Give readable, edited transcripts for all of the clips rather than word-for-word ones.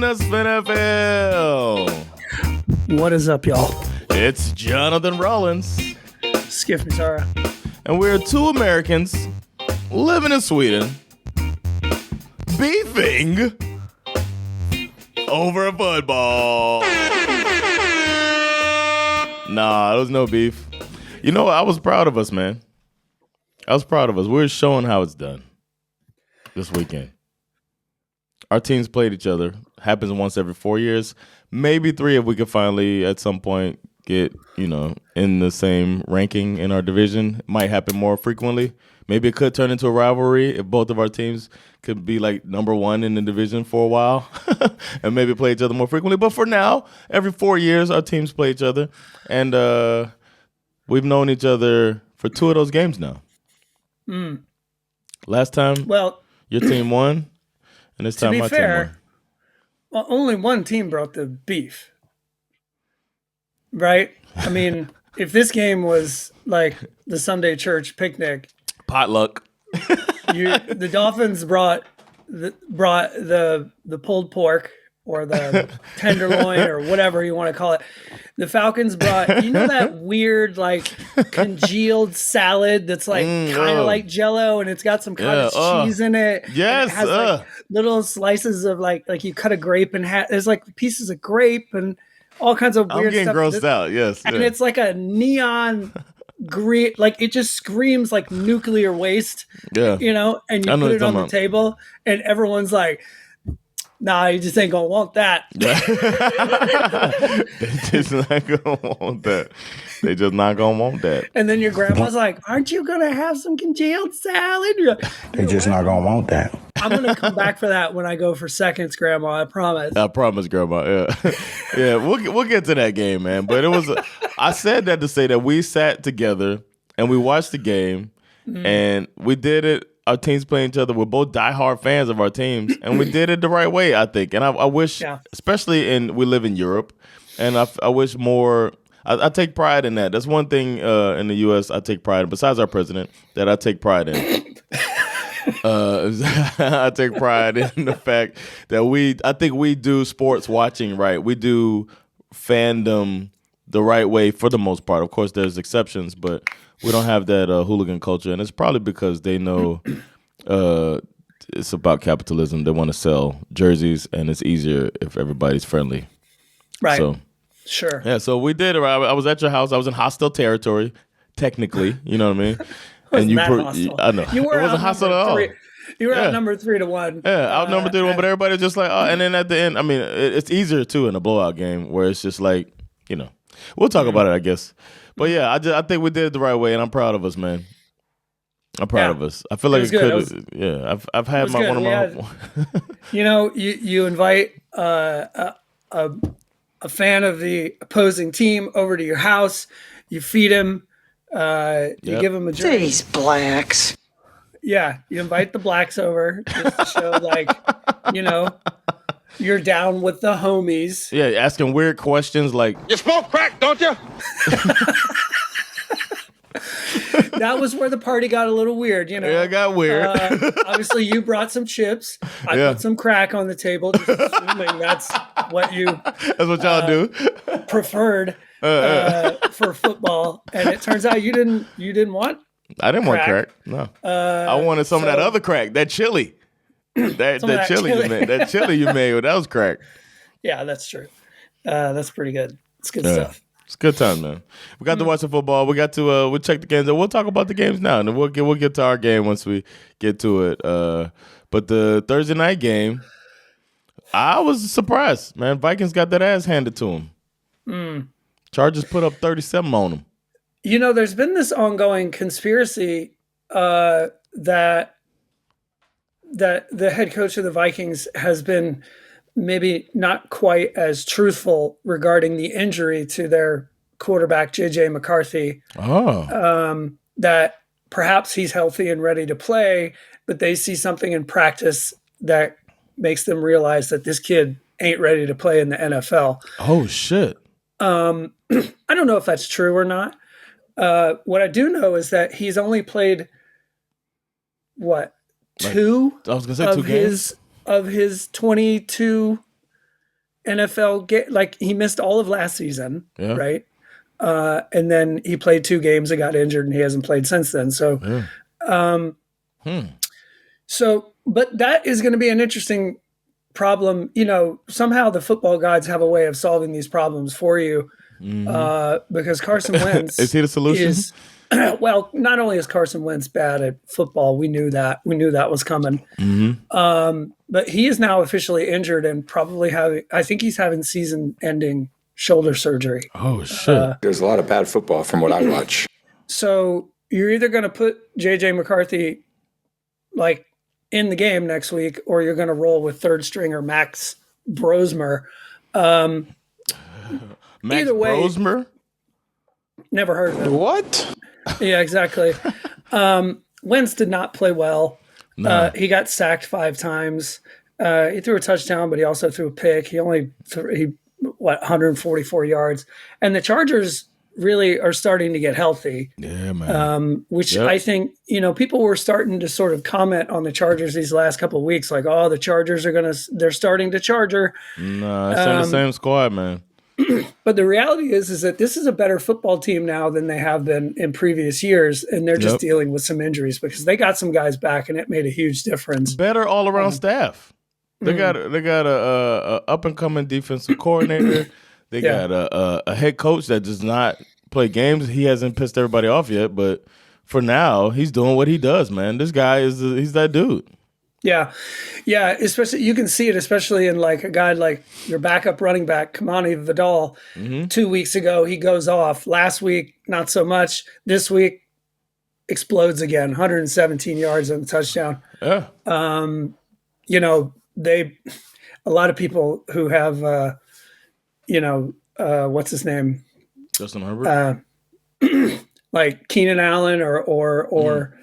Welcome to SveNFL. What is up, y'all? It's Jonathan Rollins. Schif Misara. And we're two Americans living in Sweden, beefing over football. Nah, there was no beef. You know, I was proud of us, man. I was proud of us. We were showing how it's done this weekend. Our teams played each other. Happens once every 4 years. Maybe 3 if we could finally, at some point, get, in the same ranking in our division. Might happen more frequently. Maybe it could turn into a rivalry if both of our teams could be like number one in the division for a while and maybe play each other more frequently. But for now, every 4 years, our teams play each other. And we've known each other for 2 of those games now. Last time, your team won. And this time, my team won. Well, only one team brought the beef, right? I mean, if this game was like the Sunday church picnic, potluck, the Dolphins brought the pulled pork or the tenderloin or whatever you want to call it. The Falcons brought, that weird like congealed salad that's like kind of like Jell-O and it's got some cottage cheese in it. Yes, it has like little slices of like you cut a grape in half. There's like pieces of grape and all kinds of weird stuff. I'm getting grossed out. Yes, and it's like a neon green, like it just screams like nuclear waste. Yeah, and you put it on the table, and everyone's like, nah, you just ain't gonna want that. They just not gonna want that. They just not gonna want that. And then your grandma's like, aren't you gonna have some congealed salad? You're like, they just not gonna want that. I'm gonna come back for that when I go for seconds, Grandma. I promise. I promise, Grandma. Yeah, yeah. We'll get to that game, man. But it was. I said that to say that we sat together and we watched the game, and we did it. Our teams playing each other. We're both diehard fans of our teams, and we did it the right way, I think. And I wish, especially we live in Europe, and I wish more. I take pride in that. That's one thing in the U.S. I take pride in, besides our president, that I take pride in. I take pride in the fact that I think we do sports watching right. We do fandom the right way for the most part. Of course, there's exceptions, but we don't have that hooligan culture, and it's probably because they know it's about capitalism. They want to sell jerseys, and it's easier if everybody's friendly. Right. So, sure. Yeah, so we did it. I was at your house. I was in hostile territory, technically. You know what I mean? And I know. You were it wasn't hostile at all. You were outnumbered 3-1. Yeah, outnumbered 3-1, but everybody was just like, and then at the end, I mean, it's easier, too, in a blowout game where it's just like, we'll talk about it, I guess. But yeah, I think we did it the right way, and I'm proud of us, man. I'm proud of us. I feel like it could. Yeah, I've had one of my. You invite a fan of the opposing team over to your house. You feed him. You give him a drink. These blacks. Yeah, you invite the blacks over just to show, you're down with the homies. Yeah, asking weird questions like, "You smoke crack, don't you?" That was where the party got a little weird, Yeah, it got weird. Obviously, you brought some chips. I put some crack on the table, just assuming that's what y'all do. Preferred for football. And it turns out you didn't want. I didn't want crack. No, I wanted some of that other crack, that chili. That chili you made. That chili you made, that was crack. Yeah, that's true. That's pretty good. It's good stuff. It's a good time, man. We got to watch the football. We got to we'll check the games, and we'll talk about the games now, and then we'll get to our game once we get to it. But the Thursday night game, I was surprised, man. Vikings got that ass handed to them. Chargers put up 37 on them. There's been this ongoing conspiracy that the head coach of the Vikings has been maybe not quite as truthful regarding the injury to their quarterback, J.J. McCarthy. That perhaps he's healthy and ready to play, but they see something in practice that makes them realize that this kid ain't ready to play in the NFL. Oh, shit. I don't know if that's true or not. What I do know is that he's only played, two I was gonna say 2 games of his 22 NFL he missed all of last season, Yeah. right? And then he played 2 games and got injured, and he hasn't played since then. So, but that is going to be an interesting problem. Somehow the football gods have a way of solving these problems for you, because Carson Wentz is he the solution? Well, not only is Carson Wentz bad at football, we knew that was coming. But he is now officially injured and probably I think he's having season-ending shoulder surgery. Oh, shit. There's a lot of bad football from what I watch. So you're either going to put J.J. McCarthy in the game next week, or you're going to roll with third stringer Max Brosmer. Max either way, Brosmer? Never heard of it. What? Yeah, exactly. Wentz did not play well. No. He got sacked 5 times. He threw a touchdown, but he also threw a pick. He only 144 yards. And the Chargers really are starting to get healthy. Yeah, man. Which I think, people were starting to sort of comment on the Chargers these last couple of weeks, like, oh, the Chargers they're starting to charger. No, it's in the same squad, man. But the reality is that this is a better football team now than they have been in previous years, and they're just dealing with some injuries because they got some guys back, and it made a huge difference. Better all around staff. They got a up and coming defensive coordinator. They got a head coach that does not play games. He hasn't pissed everybody off yet, but for now, he's doing what he does, man. This guy he's that dude. Yeah. Especially you can see it, especially in a guy like your backup running back, Kamani Vidal. 2 weeks ago, he goes off. Last week, not so much. This week, explodes again. 117 yards and a touchdown. Yeah. A lot of people who have, what's his name? Justin Herbert. Like Keenan Allen or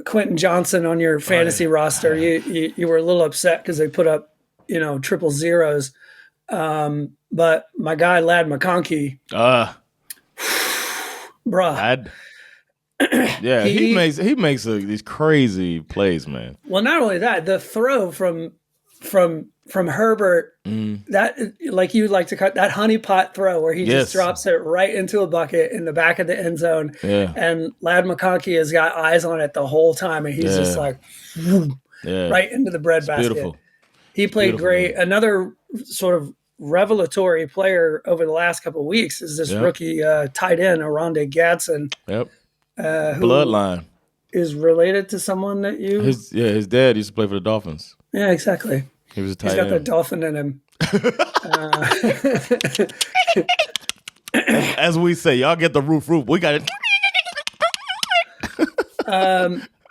Quentin Johnson on your fantasy roster. You were a little upset because they put up, triple zeros. But my guy, Ladd McConkey, bruh. Yeah, he makes these crazy plays, man. Well, not only that, the throw from Herbert, that like you like to cut that honeypot throw where he just drops it right into a bucket in the back of the end zone. Yeah. And Ladd McConkey has got eyes on it the whole time, and he's just like right into the breadbasket. Beautiful. He played great. Man. Another sort of revelatory player over the last couple of weeks is this rookie tight end, Oronde Gadsden. Yep. Bloodline. Is related to someone that you... His dad used to play for the Dolphins. Yeah, exactly. He was a tight end. He's got the dolphin in him. As we say, y'all get the roof. We got it.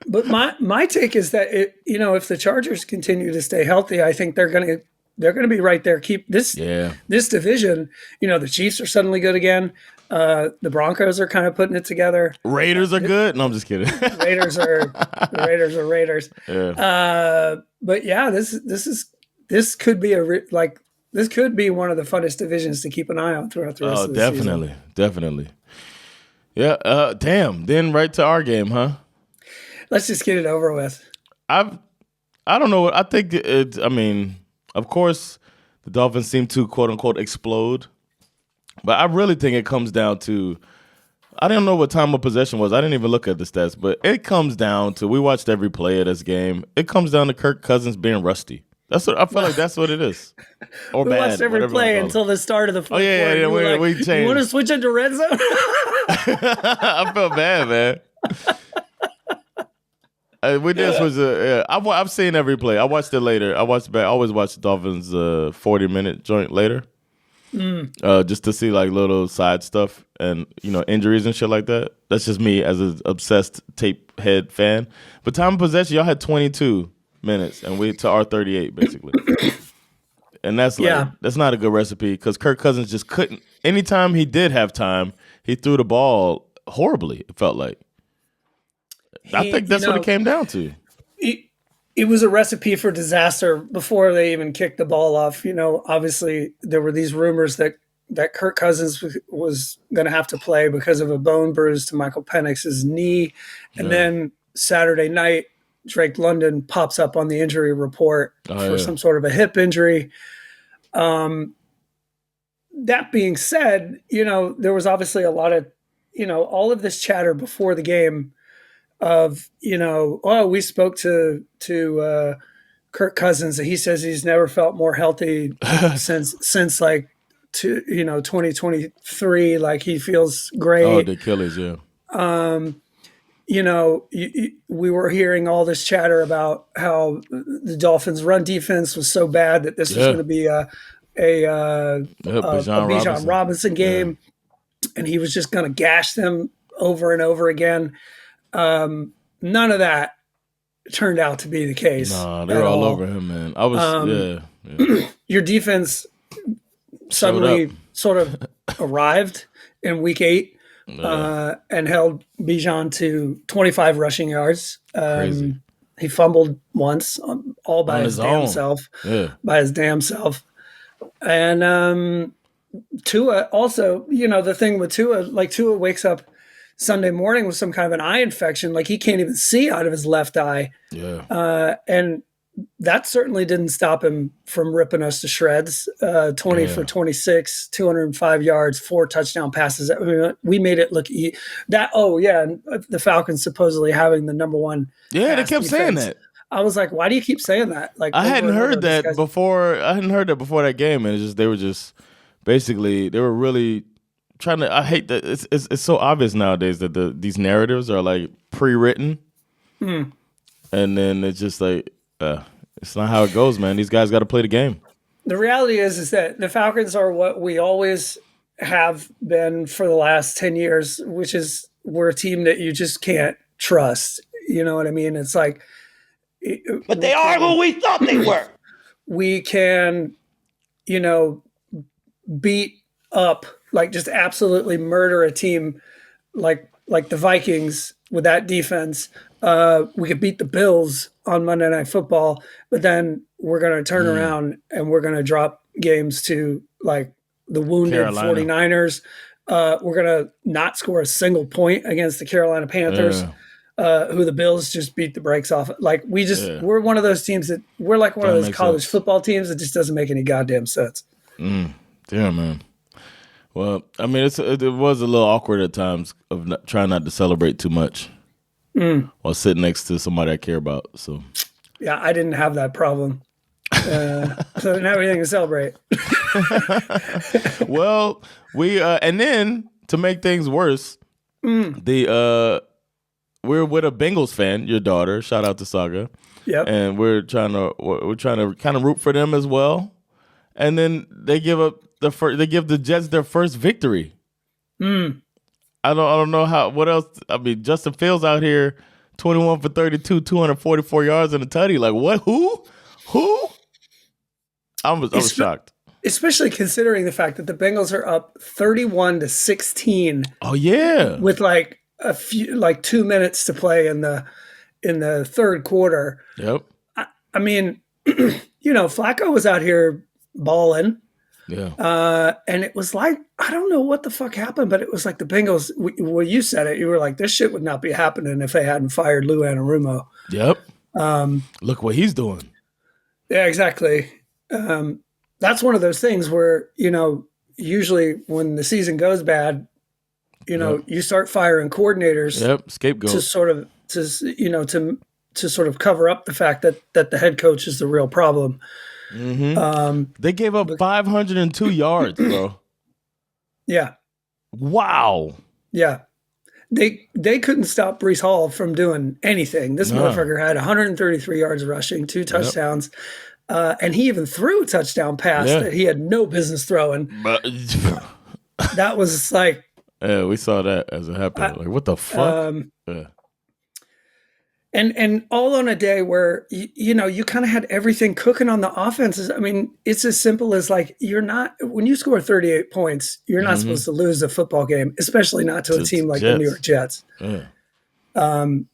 But my take is that if the Chargers continue to stay healthy, I think they're going to be right there. Keep this division. The Chiefs are suddenly good again. The Broncos are kind of putting it together. Raiders are good. No, I'm just kidding. Raiders are Raiders. Yeah. But yeah, this could be this could be one of the funnest divisions to keep an eye on throughout the rest of the season. Definitely. Yeah. Damn. Then right to our game, huh? Let's just get it over with. I don't know. I think of course, the Dolphins seem to quote unquote explode. But I really think it comes down to, I didn't know what time of possession was. I didn't even look at the stats, but it comes down to, we watched every play of this game. It comes down to Kirk Cousins being rusty. I feel like that's what it is. Or we bad. Watched every play until the start of the fourth quarter. Yeah, we changed. You want to switch it to red zone? I felt bad, man. We did switch. I've seen every play. I watched it later. I always watch the Dolphins 40-minute joint later. Just to see little side stuff and injuries and shit like that. That's just me as an obsessed tape head fan. But time of possession, y'all had 22 minutes and we to our 38 basically. And that's that's not a good recipe because Kirk Cousins just couldn't. Anytime he did have time, he threw the ball horribly. It felt like. I think that's what it came down to. It was a recipe for disaster before they even kicked the ball off. Obviously there were these rumors that Kirk Cousins was going to have to play because of a bone bruise to Michael Penix's knee. And then Saturday night, Drake London pops up on the injury report for some sort of a hip injury. That being said, there was obviously a lot of, all of this chatter before the game of, we spoke to Kirk Cousins, and he says he's never felt more healthy since like 2023. Like he feels great. Oh, the Achilles, yeah. We were hearing all this chatter about how the Dolphins' run defense was so bad that this was going to be a Bijan Robinson game, and he was just going to gash them over and over again. None of that turned out to be the case. No, they were all over him, man. I was, Your defense suddenly sort of arrived in week 8 and held Bijan to 25 rushing yards. Crazy. He fumbled once, all by his damn self. Yeah. By his damn self. And Tua also, the thing with Tua, like Tua wakes up Sunday morning with some kind of an eye infection, like he can't even see out of his left eye. Yeah. And that certainly didn't stop him from ripping us to shreds. 20 for 26, 205 yards, 4 touchdown passes. I mean, we made it look and the Falcons supposedly having the number one. Yeah, they kept saying that. I was like, why do you keep saying that? Like I hadn't heard that before. I hadn't heard that before that game, and they were really trying to. I hate that it's so obvious nowadays that these narratives are like pre-written, and then it's just like it's not how it goes, man. These guys got to play the game. The reality is that the Falcons are what we always have been for the last 10 years, which is we're a team that you just can't trust. You know what I mean? It's like. But they are who we thought they were. We can, beat up, like just absolutely murder a team like the Vikings with that defense. We could beat the Bills on Monday Night Football, but then we're going to turn around and we're going to drop games to like the wounded Carolina 49ers. We're going to not score a single point against the Carolina Panthers. Yeah. Who the Bills just beat the brakes off. Like we're one of those teams that we're like one of those college football teams that just doesn't make any goddamn sense. Damn, man. Well, I mean, it was a little awkward at times of trying not to celebrate too much while sitting next to somebody I care about. So, yeah, I didn't have that problem. So I didn't have anything to celebrate. Well, we and then to make things worse, we're with a Bengals fan, your daughter. Shout out to Saga. Yep. And we're trying to kind of root for them as well. And then they give the Jets their first victory. I don't know what else. I mean, Justin Fields out here, 21 for 32, 244 yards and a tutty. Like what? Who? I was shocked. Especially considering the fact that the Bengals are up 31-16. Oh yeah. With like 2 minutes to play in the third quarter. Yep. I mean, Flacco was out here balling. Yeah. And it was like, I don't know what the fuck happened, but it was like the Bengals, well, you said it, you were like, this shit would not be happening if they hadn't fired Lou Anarumo. Yep. Look what he's doing. Yeah, exactly. That's one of those things where, usually when the season goes bad, you start firing coordinators. Yep, scapegoat. To sort of cover up the fact that the head coach is the real problem. Mm-hmm. They gave up 502 yards, bro. Yeah. Wow. Yeah. They couldn't stop Breece Hall from doing anything. This motherfucker had 133 yards rushing, 2 touchdowns. And he even threw a touchdown pass that he had no business throwing. But that was like, yeah, we saw that as it happened. Like, what the fuck? Yeah. And all on a day where, you kind of had everything cooking on the offenses. I mean, it's as simple as like, when you score 38 points, you're not supposed to lose a football game, especially not to a team like the New York Jets. Yeah.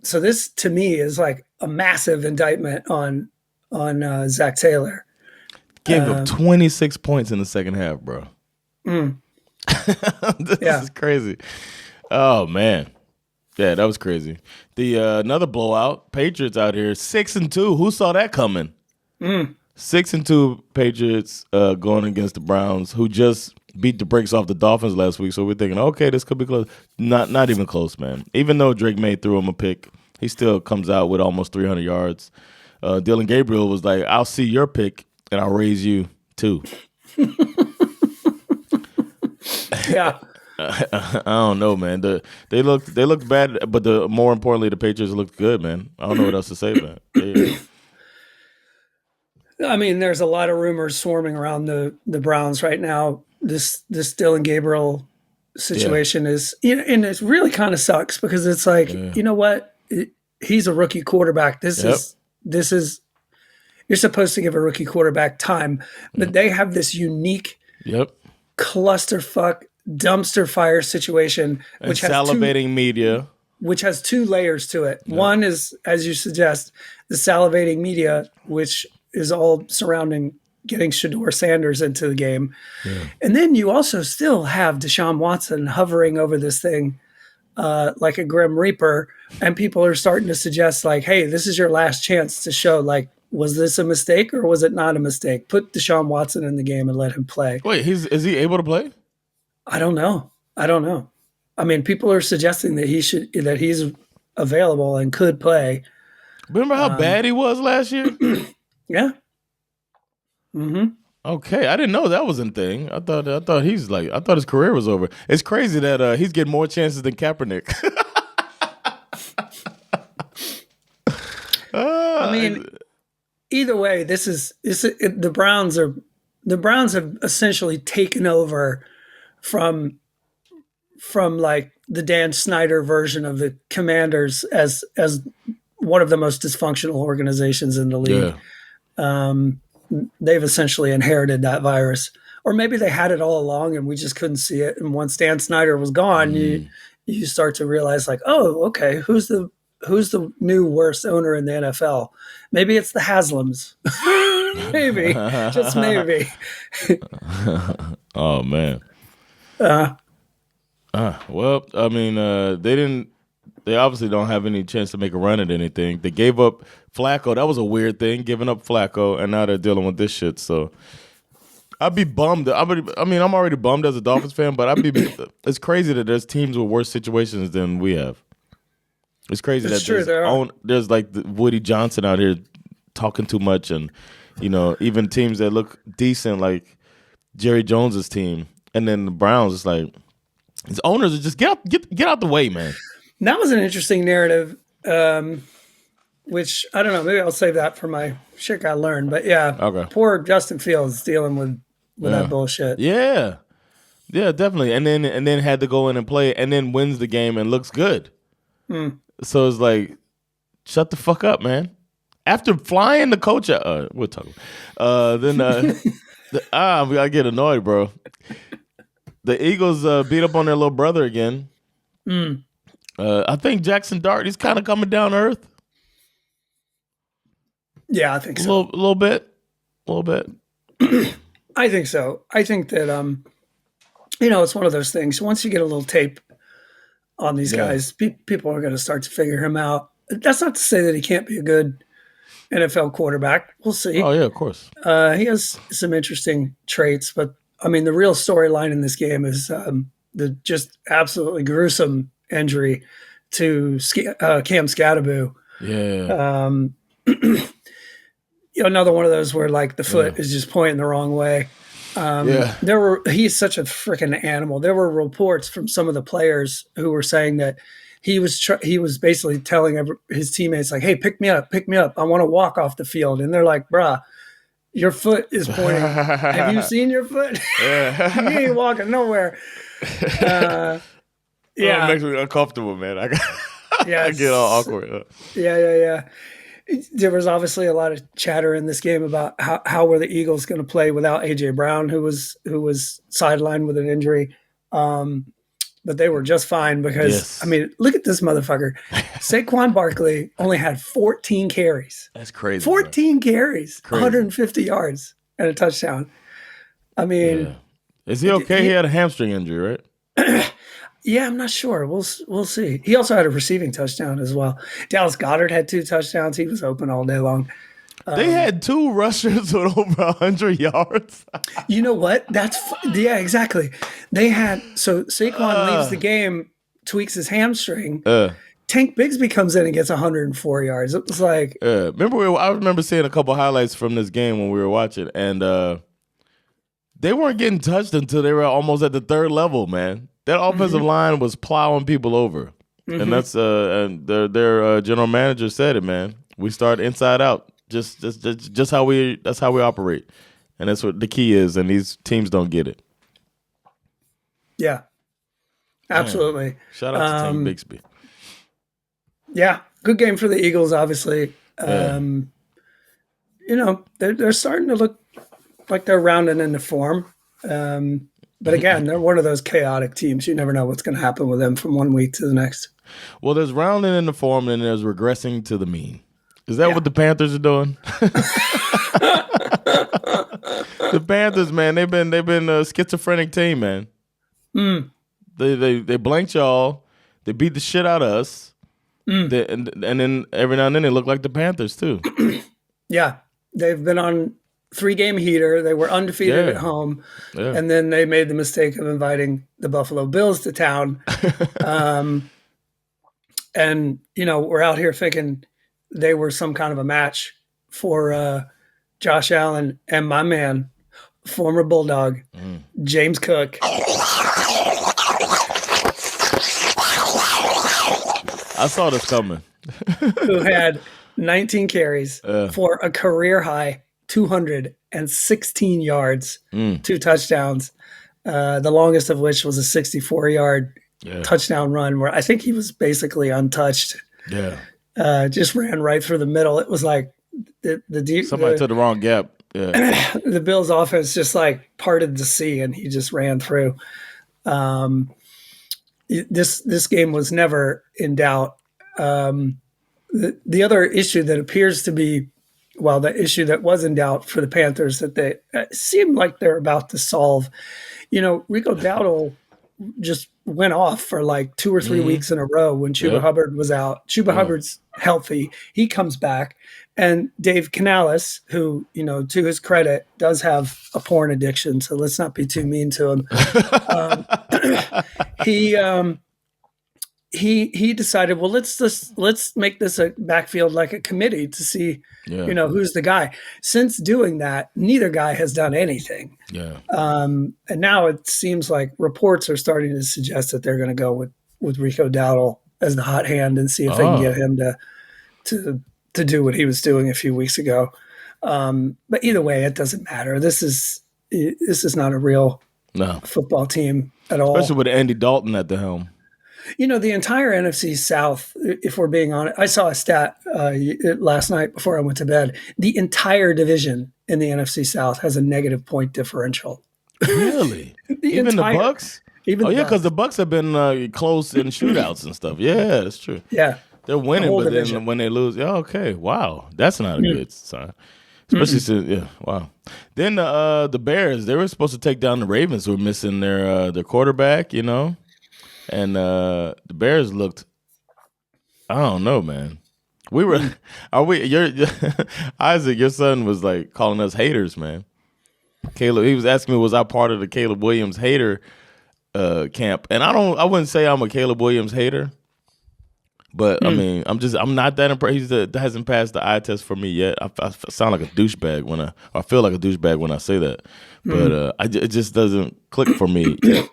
So this, to me, is like a massive indictment on Zach Taylor. Gave up 26 points in the second half, bro. This is crazy. Oh man, yeah, that was crazy. The another blowout. Patriots out here 6-2. Who saw that coming? 6-2 Patriots going against the Browns, who just beat the brakes off the Dolphins last week. So we're thinking, okay, this could be close. Not even close, man. Even though Drake May threw him a pick, he still comes out with almost 300 yards. Dylan Gabriel was like, I'll see your pick, and I'll raise you too. Yeah. I don't know, man. They looked bad, but more importantly, the Patriots looked good, man. I don't know what else to say, man. I mean, there's a lot of rumors swarming around the Browns right now. This Dylan Gabriel situation is, and it really kind of sucks because it's like, you know what? He's a rookie quarterback. This is you're supposed to give a rookie quarterback time, but they have this unique clusterfuck dumpster fire situation, which has salivating media, which has two layers to it. One is, as you suggest, the salivating media, which is all surrounding getting Shedeur Sanders into the game. And then you also still have Deshaun Watson hovering over this thing like a grim reaper, and people are starting to suggest like, hey, this is your last chance to show like, was this a mistake or was it not a mistake? Put Deshaun Watson in the game and let him play. Wait, is he able to play? I don't know. I mean, people are suggesting that he's available and could play. Remember how bad he was last year? Yeah. Mm-hmm. Okay, I didn't know that was a thing. I thought his career was over. It's crazy that he's getting more chances than Kaepernick. I mean, either way, the Browns have essentially taken over from like the Dan Snyder version of the Commanders as one of the most dysfunctional organizations in the league. Yeah. They've essentially inherited that virus, or maybe they had it all along and we just couldn't see it. And once Dan Snyder was gone, you start to realize like, oh, okay, who's the new worst owner in the NFL? Maybe it's the Haslams. Maybe, just maybe. Oh man. Well, I mean, they obviously don't have any chance to make a run at anything. They gave up Flacco. That was a weird thing, giving up Flacco, and now they're dealing with this shit. So I'd be bummed. I'm already bummed as a Dolphins fan, but it's crazy that there's teams with worse situations than we have. It's crazy there's like Woody Johnson out here talking too much, and even teams that look decent like Jerry Jones's team, and then the Browns. It's like these owners are just get out the way, man. That was an interesting narrative, which I don't know. Maybe I'll save that for my shit got learned. But yeah, poor Justin Fields dealing with that bullshit. Yeah, definitely. And then had to go in and play, and then wins the game and looks good. So it's like, shut the fuck up, man. After flying the coach out, we'll talk. Then I get annoyed, bro. The Eagles beat up on their little brother again. I think Jackson Dart, he's kind of coming down to earth. Yeah, I think so. A little bit. I think so. I think that, it's one of those things. Once you get a little tape on these guys, people are going to start to figure him out. That's not to say that he can't be a good NFL quarterback. We'll see. Oh, yeah, of course. He has some interesting traits, but, I mean, the real storyline in this game is the just absolutely gruesome injury to Cam Scatterbo. Yeah. Another one of those where like the foot is just pointing the wrong way. He's such a freaking animal. There were reports from some of the players who were saying that he was basically telling his teammates like, hey, pick me up. I want to walk off the field. And they're like, bruh, your foot is pointing. Have you seen your foot? You ain't walking nowhere. It makes me uncomfortable, man. I get all awkward. Yeah. There was obviously a lot of chatter in this game about how were the Eagles going to play without A.J. Brown, who was sidelined with an injury. But they were just fine because, I mean, look at this motherfucker. Saquon Barkley only had 14 carries. That's crazy. 14 carries, 150 yards, and a touchdown. I mean. Is he okay? He had a hamstring injury, right? Yeah, I'm not sure. We'll see. He also had a receiving touchdown as well. Dallas Goedert had 2 touchdowns. He was open all day long. They had 2 rushers with over 100 yards. You know what? Yeah, exactly. They had Saquon leaves the game, tweaks his hamstring. Tank Bigsby comes in and gets 104 yards. It was like, I remember seeing a couple highlights from this game when we were watching, and they weren't getting touched until they were almost at the 3rd level. Man, that offensive line was plowing people over, and that's and their general manager said it. Man, we start inside out. Just how we operate, and that's what the key is. And these teams don't get it. Yeah, absolutely. Man. Shout out to Tank Bigsby. Yeah, good game for the Eagles. Obviously, you know they're starting to look like they're rounding into form. But again, they're one of those chaotic teams. You never know what's going to happen with them from one week to the next. Well, there's rounding into form, and there's regressing to the mean. Is that what the Panthers are doing? The Panthers, man, they've been a schizophrenic team, man. They blanked y'all. They beat the shit out of us. And then every now and then they look like the Panthers too. Yeah, they've been on 3-game heater. They were undefeated at home, and then they made the mistake of inviting the Buffalo Bills to town. And you know, we're out here thinking they were some kind of a match for Josh Allen and my man, former Bulldog, James Cook. I saw this coming. Who had 19 carries for a career high 216 yards, 2 touchdowns, the longest of which was a 64-yard touchdown run where I think he was basically untouched. Yeah. Just ran right through the middle. It was like somebody took the wrong gap. Yeah. The Bills' offense just like parted the sea, and he just ran through. This game was never in doubt. The other issue that appears to be, well, the issue that was in doubt for the Panthers that they seemed like they're about to solve. You know, Rico Dowdle just went off for like 2 or 3 weeks in a row when Chuba Hubbard was out. Chuba Hubbard's healthy. He comes back. And Dave Canales, who, you know, to his credit, does have a porn addiction, so let's not be too mean to him. He decided, well, let's make this a backfield like a committee to see, you know, who's the guy. Since doing that, neither guy has done anything. Yeah. And now it seems like reports are starting to suggest that they're going to go with Rico Dowdle as the hot hand and see if they can get him to do what he was doing a few weeks ago. But either way, it doesn't matter. This is not a real football team at all. Especially with Andy Dalton at the helm. You know, the entire NFC South, if we're being honest, I saw a stat last night before I went to bed. The entire division in the NFC South has a negative point differential. Really? Even the Bucks? Because the Bucks have been close in shootouts and stuff. Yeah, that's true. Yeah. They're winning, but then when they lose, wow, that's not a good sign. Especially since, wow. Then the Bears, they were supposed to take down the Ravens, who were missing their quarterback, you know, and the Bears looked, I don't know, man. Isaac, your son was like calling us haters, man. Caleb, he was asking me, was I part of the Caleb Williams hater camp? And I wouldn't say I'm a Caleb Williams hater. But I mean, I'm not that impressed. He hasn't passed the eye test for me yet. I sound like a douchebag I feel like a douchebag when I say that. But it just doesn't click for me yet.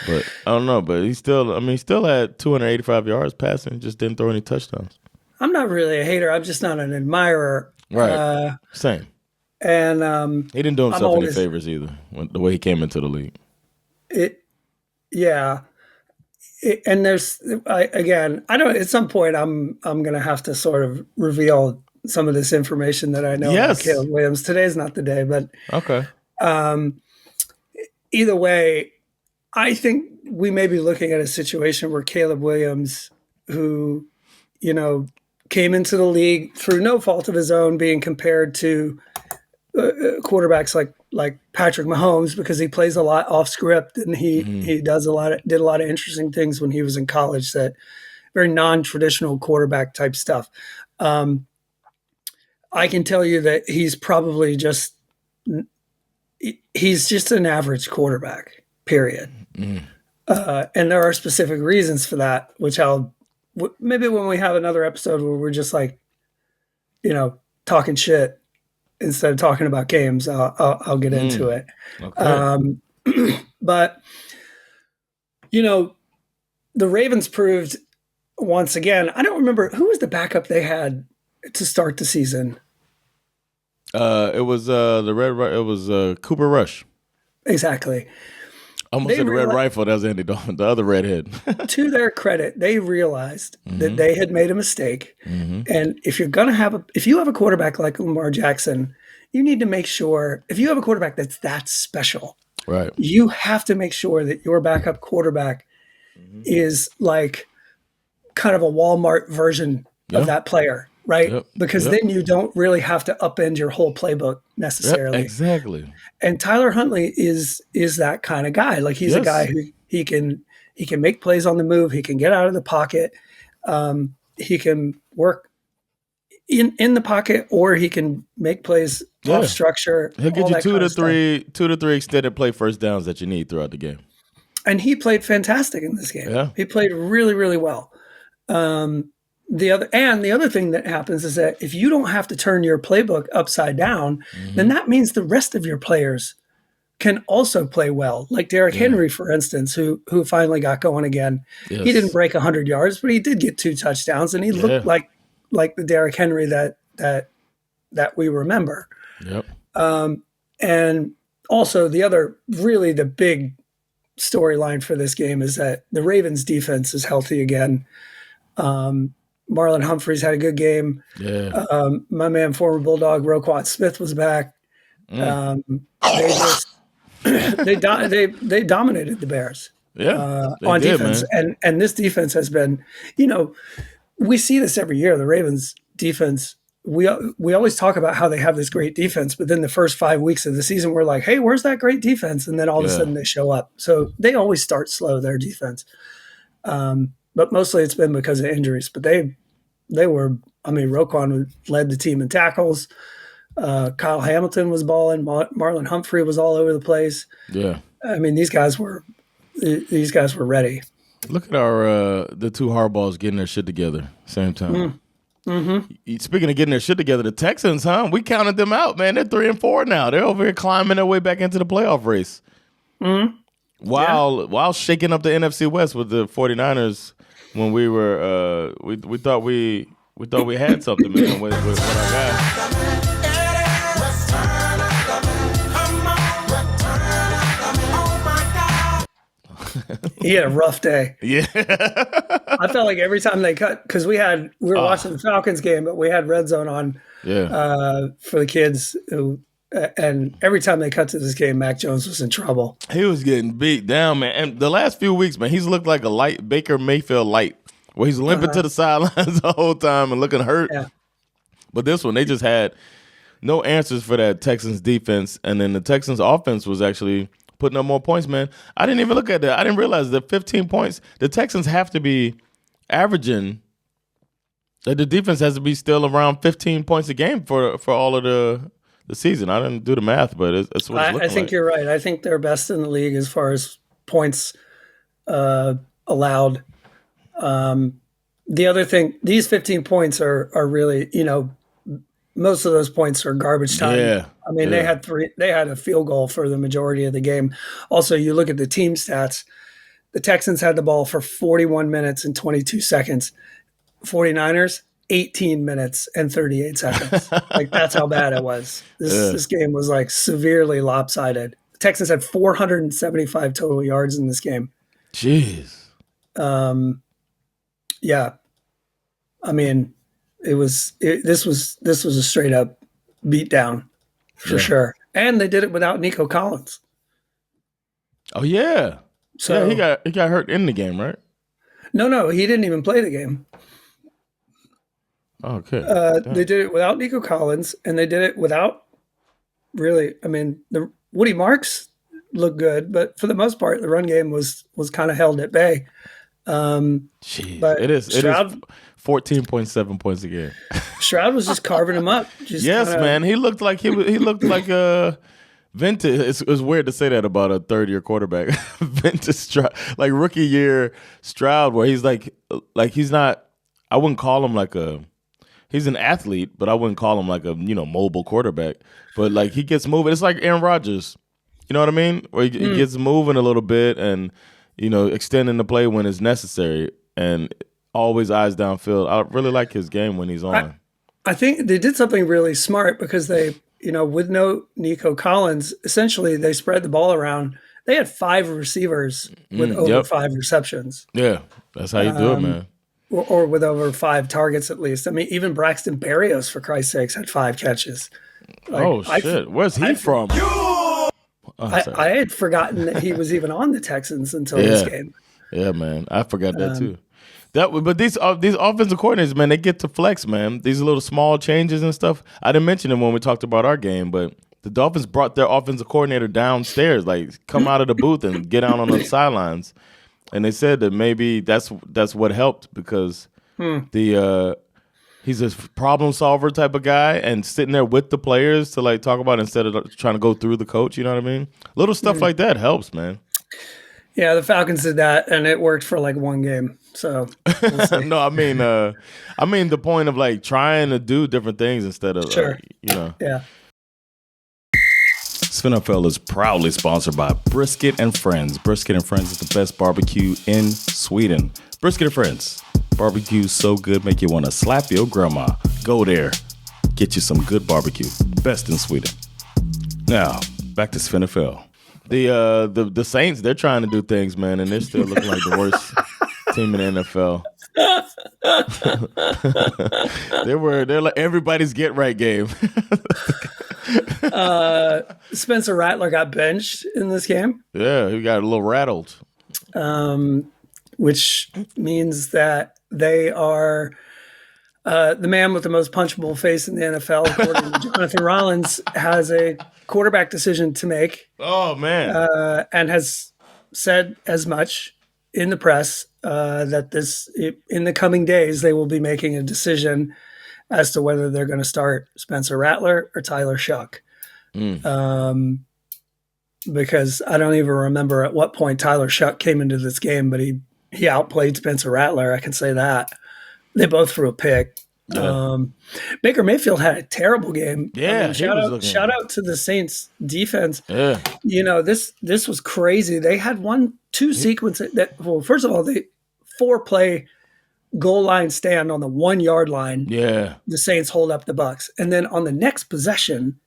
But I don't know. But he still had 285 yards passing, just didn't throw any touchdowns. I'm not really a hater. I'm just not an admirer. Right. Same. And he didn't do himself any favors either. The way he came into the league. And there's again, I don't. At some point, I'm going to have to sort of reveal some of this information that I know about Caleb Williams. Today's not the day, but okay. Either way, I think we may be looking at a situation where Caleb Williams, who, you know, came into the league through no fault of his own, being compared to quarterbacks like Patrick Mahomes, because he plays a lot off script and he did a lot of interesting things when he was in college, that very non-traditional quarterback type stuff. I can tell you that he's probably just an average quarterback, period. And there are specific reasons for that, which maybe when we have another episode where we're just like, talking shit instead of talking about games, I'll get into it. Okay. But, the Ravens proved once again, I don't remember who was the backup they had to start the season. It was Cooper Rush. Exactly. Almost said the Red Rifle. That was Andy Dalton, the other redhead. To their credit, they realized that they had made a mistake. And if you have a quarterback like Lamar Jackson, you need to make sure, if you have a quarterback that's that special, right, you have to make sure that your backup quarterback is like kind of a Walmart version of that player, right? Because then you don't really have to upend your whole playbook necessarily. Exactly. And Tyler Huntley is that kind of guy. Like he's a guy who he can make plays on the move. He can get out of the pocket. He can work in the pocket, or he can make plays off structure. He'll get you two to three extended play first downs that you need throughout the game. And he played fantastic in this game. Yeah. He played really, really well. The other thing that happens is that if you don't have to turn your playbook upside down, then that means the rest of your players can also play well. Like Derrick Henry, for instance, who finally got going again. Yes. He didn't break 100 yards, but he did get 2 touchdowns, and he looked like the Derrick Henry that we remember. Yep. And also the big storyline for this game is that the Ravens defense is healthy again. Marlon Humphreys had a good game. Yeah. My man, former Bulldog Roquan Smith was back. They dominated the Bears. On defense, man. And this defense has been, we see this every year. The Ravens defense. We always talk about how they have this great defense, but then the first 5 weeks of the season, we're like, hey, where's that great defense? And then all of a sudden they show up. So they always start slow, their defense. But mostly it's been because of injuries. But Roquan led the team in tackles. Kyle Hamilton was balling. Marlon Humphrey was all over the place. Yeah. I mean, these guys were ready. Look at the two hardballs getting their shit together same time. Speaking of getting their shit together, the Texans, we counted them out, man. They're 3-4 now. They're over here climbing their way back into the playoff race. While shaking up the NFC West with the 49ers when we were we thought we had something, man, with our guys. He had a rough day. Yeah. I felt like every time they cut, because we were watching the Falcons game, but we had Red Zone on for the kids. And every time they cut to this game, Mac Jones was in trouble. He was getting beat down, man. And the last few weeks, man, he's looked like a light Baker Mayfield light, where he's limping to the sidelines the whole time and looking hurt. Yeah. But this one, they just had no answers for that Texans defense. And then the Texans offense was actually putting up more points, man. I didn't even look at that. I didn't realize that 15 points, the Texans have to be averaging, that the defense has to be still around 15 points a game for all of the season. I didn't do the math, but it's what it's looking I think like. You're right. I think they're best in the league as far as points allowed. The other thing, these 15 points are really, most of those points are garbage time. Yeah. I mean, they had a field goal for the majority of the game. Also, you look at the team stats, the Texans had the ball for 41 minutes and 22 seconds. 49ers, 18 minutes and 38 seconds. Like, that's how bad it was. This game was like severely lopsided. The Texans had 475 total yards in this game. Jeez. Yeah. I mean, this was a straight up beat down for sure. And they did it without Nico Collins. Oh yeah. So yeah, he got hurt in the game, right? No, he didn't even play the game. Okay. They did it without Nico Collins, and they did it without really. I mean, the Woody Marks looked good, but for the most part, the run game was kind of held at bay. Jeez, it is 14.7 points a game. Stroud was just carving him up. Yes, man. He looked like he looked like a vintage. It's weird to say that about a third-year quarterback. Vintage Stroud, like rookie year Stroud, where he's like he's not. I wouldn't call him he's an athlete, but I wouldn't call him like a mobile quarterback. But like he gets moving. It's like Aaron Rodgers. You know what I mean? Where he gets moving a little bit and extending the play when it's necessary and always eyes downfield. I really like his game when he's on. I think they did something really smart because they, with no Nico Collins, essentially they spread the ball around. They had 5 receivers with over 5 receptions. Yeah, that's how you do it, man. Or with over 5 targets at least. I mean, even Braxton Berrios, for Christ's sakes, had 5 catches. Shit. Where's he from? I had forgotten that he was even on the Texans until this game. Yeah, man. I forgot that too. But these offensive coordinators, man, they get to flex, man. These little small changes and stuff. I didn't mention it when we talked about our game, but the Dolphins brought their offensive coordinator downstairs, like come out of the booth and get out on the sidelines. And they said that maybe that's what helped because he's a problem solver type of guy and sitting there with the players to like talk about instead of trying to go through the coach. You know what I mean? Little stuff like that helps, man. Yeah, the Falcons did that, and it worked for like one game. So we'll see. No, I mean the point of like trying to do different things instead of Yeah. SveNFL is proudly sponsored by Brisket and Friends. Brisket and Friends is the best barbecue in Sweden. Brisket and Friends. Barbecue so good make you want to slap your grandma. Go there. Get you some good barbecue. Best in Sweden. Now, back to SveNFL. The Saints, they're trying to do things, man, and they're still looking like the worst team in the NFL. They're like everybody's get right game. Spencer Rattler got benched in this game. Yeah, he got a little rattled. Which means that they are the man with the most punchable face in the NFL, according to Jonathan Rollins, has a quarterback decision to make. Oh, man. And has said as much in the press that in the coming days, they will be making a decision as to whether they're going to start Spencer Rattler or Tyler Shuck. Because I don't even remember at what point Tyler Shuck came into this game, but he outplayed Spencer Rattler. I can say that. They both threw a pick. Baker Mayfield had a terrible game. Yeah, shout out to the Saints defense. Yeah, this was crazy. They had 2 sequences that. Well, first of all, they 4-play goal line stand on the 1-yard line. Yeah, the Saints hold up the Bucks, and then on the next possession,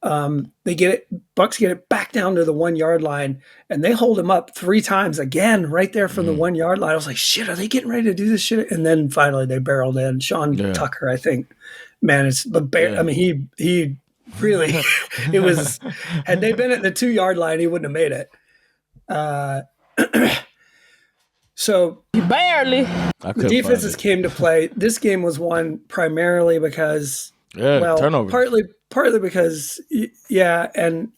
Bucks get it back down to the 1-yard line, and they hold him up 3 times again right there from the 1-yard line. I was like, shit, are they getting ready to do this shit? And then finally they barreled in. Sean Tucker, I think, managed, but I mean, he really, it was, had they been at the 2-yard line, he wouldn't have made it. So barely. The defenses came to play. This game was won primarily because, turnover. Partly because, and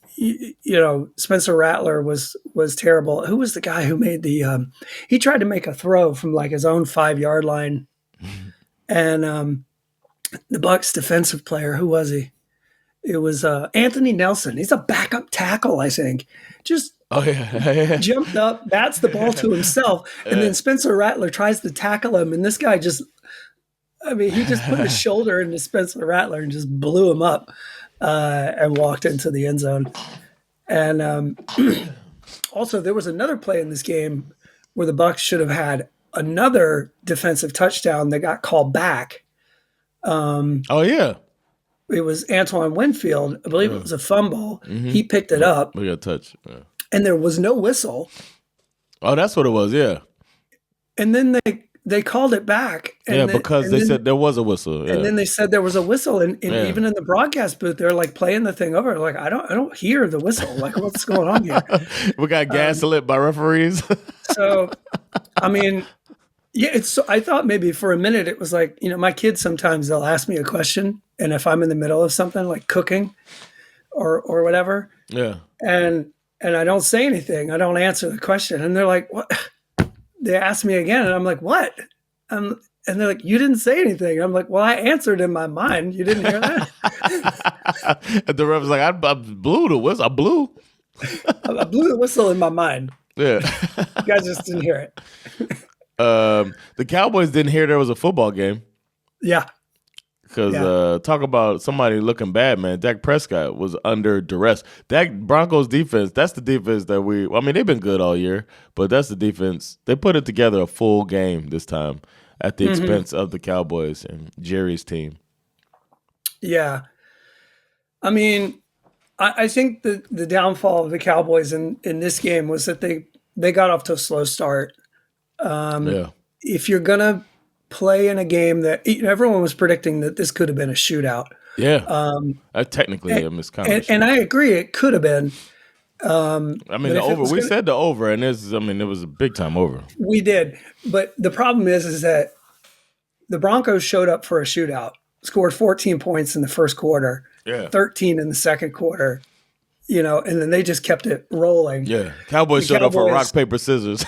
Spencer Rattler was terrible. Who was the guy who made he tried to make a throw from like his own 5-yard line, and the Bucs defensive player, who was he? It was Anthony Nelson. He's a backup tackle, I think. Just jumped up, bats the ball to himself, and then Spencer Rattler tries to tackle him, and this guy he just put his shoulder into Spencer Rattler and just blew him up and walked into the end zone. And also, there was another play in this game where the Bucs should have had another defensive touchdown that got called back. It was Antoine Winfield. I believe it was a fumble. Mm-hmm. He picked it up. We got touch. Yeah. And there was no whistle. Oh, that's what it was, yeah. And then they called it back. And because they said there was a whistle. Yeah. And then they said there was a whistle. And even in the broadcast booth, they're like playing the thing over. Like, I don't hear the whistle. Like, what's going on here? We got gaslit by referees. So, I mean, I thought maybe for a minute it was like, my kids sometimes they'll ask me a question. And if I'm in the middle of something like cooking or whatever. Yeah. And I don't say anything. I don't answer the question. And they're like, what? they asked me again, and I'm like, what? And they're like, you didn't say anything. I'm like, well, I answered in my mind. You didn't hear that? And the ref was like, I blew the whistle. I blew the whistle in my mind. Yeah. You guys just didn't hear it. The Cowboys didn't hear there was a football game. Yeah. Because talk about somebody looking bad, man. Dak Prescott was under duress. Dak Broncos defense, that's the defense that they've been good all year, but that's the defense. They put it together a full game this time at the expense of the Cowboys and Jerry's team. Yeah. I mean, I think the downfall of the Cowboys in this game was that they got off to a slow start. If you're going to play in a game that everyone was predicting that this could have been a shootout. Yeah. Technically, it's kind of and I agree, it could have been. the over. We said the over, and it was a big time over. We did, but the problem is that the Broncos showed up for a shootout, scored 14 points in the first quarter, 13 in the second quarter, and then they just kept it rolling. Yeah, Cowboys showed up for rock, paper, scissors.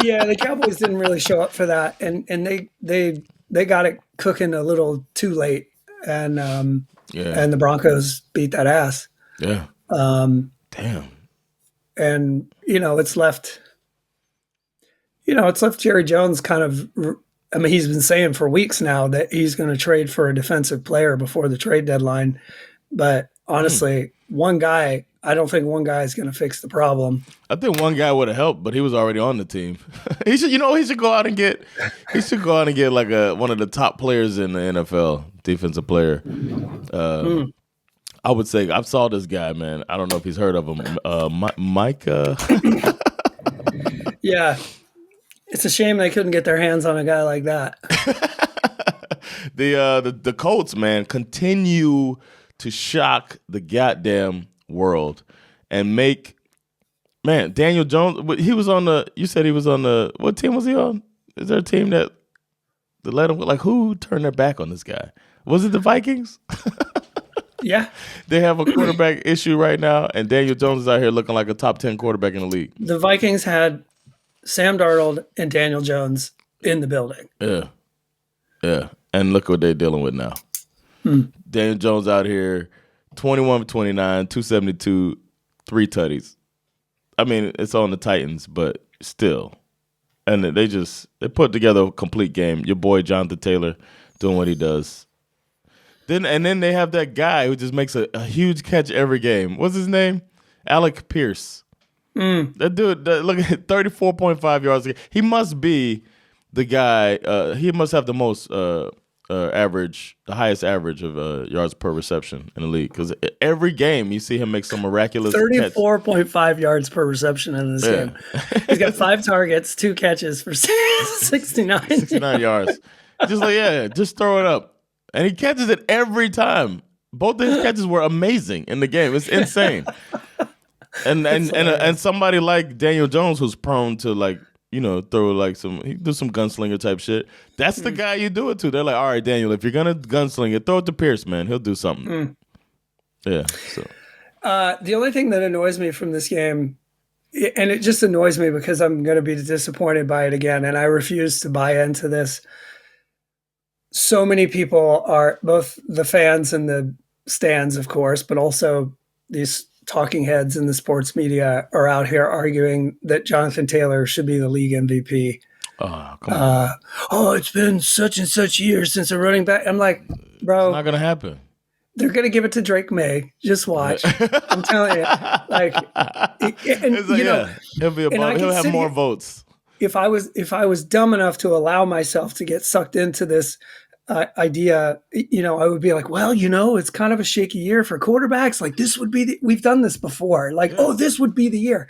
Yeah, the Cowboys didn't really show up for that, and they got it cooking a little too late, and the Broncos beat that ass. Yeah. Damn. And it's left Jerry Jones kind of. I mean, he's been saying for weeks now that he's going to trade for a defensive player before the trade deadline. But honestly, I don't think one guy is going to fix the problem. I think one guy would have helped, but he was already on the team. He should go out and get like one of the top players in the NFL, defensive player. I would say I saw this guy, man. I don't know if he's heard of him. Micah. Yeah. It's a shame they couldn't get their hands on a guy like that. The Colts, man, continue to shock the goddamn world and make, man, Daniel Jones. He was on the. You said he was on the. What team was he on? Is there a team that let him? Like, who turned their back on this guy? Was it the Vikings? Yeah, they have a quarterback issue right now, and Daniel Jones is out here looking like a top 10 quarterback in the league. The Vikings had Sam Darnold and Daniel Jones in the building. Yeah. And look what they're dealing with now. Daniel Jones out here, 21 for 29, 272, 3 tutties. I mean, it's on the Titans, but still. And they put together a complete game. Your boy Jonathan Taylor doing what he does. Then they have that guy who just makes a huge catch every game. What's his name? Alec Pierce. That dude, look at 34.5 yards. He must be the guy. He must have the most average, the highest average of yards per reception in the league. Because every game you see him make some miraculous 34.5 yards per reception in this game. He's got 5 targets, 2 catches for 69 yards. Just throw it up. And he catches it every time. Both of his catches were amazing in the game. It's insane. And somebody like Daniel Jones, who's prone to throw like he do some gunslinger type shit. That's the guy you do it to. They're like, all right, Daniel, if you're gonna gunsling it, throw it to Pierce, man. He'll do something. Yeah. So the only thing that annoys me from this game, and it just annoys me because I'm going to be disappointed by it again, and I refuse to buy into this. So many people are, both the fans and the stands, of course, but also these talking heads in the sports media are out here arguing that Jonathan Taylor should be the league MVP. Oh, come on. It's been such and such years since a running back. I'm like, bro. It's not going to happen. They're going to give it to Drake May. Just watch. I'm telling you. He'll have more votes. If I was dumb enough to allow myself to get sucked into this idea, I would be like, well, it's kind of a shaky year for quarterbacks. Like this would be we've done this before. This would be the year.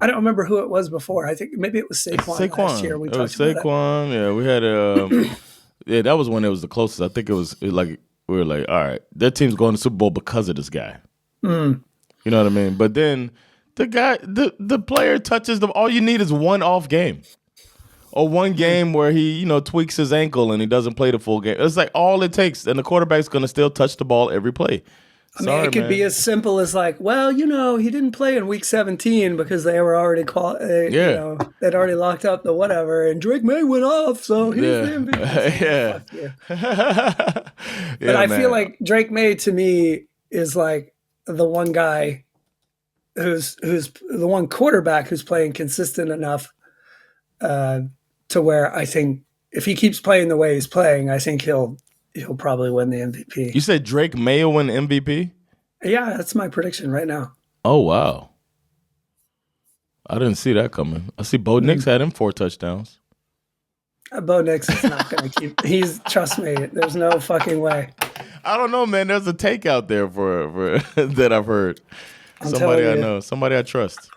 I don't remember who it was before. I think maybe it was Saquon. Last year. It was Saquon. Yeah, we had that was when it was the closest. I think it was like we were like, all right, their team's going to the Super Bowl because of this guy. You know what I mean? But then the guy, the player touches them. All you need is one off game. Or one game where he, tweaks his ankle and he doesn't play the full game. It's like all it takes. And the quarterback's going to still touch the ball every play. I mean, it could be as simple as like, well, he didn't play in week 17 because they were already they'd already locked up the whatever, and Drake May went off, so he's the MVP. But I feel like Drake May to me is like the one guy who's the one quarterback who's playing consistent enough to where I think if he keeps playing the way he's playing, I think he'll probably win the MVP. You said Drake May will win the MVP? Yeah, that's my prediction right now. Oh, wow. I didn't see that coming. I see Bo Nix had him 4 touchdowns. Bo Nix is not going to keep. Trust me, there's no fucking way. I don't know, man. There's a take out there for that I've heard. Somebody I know, somebody I trust.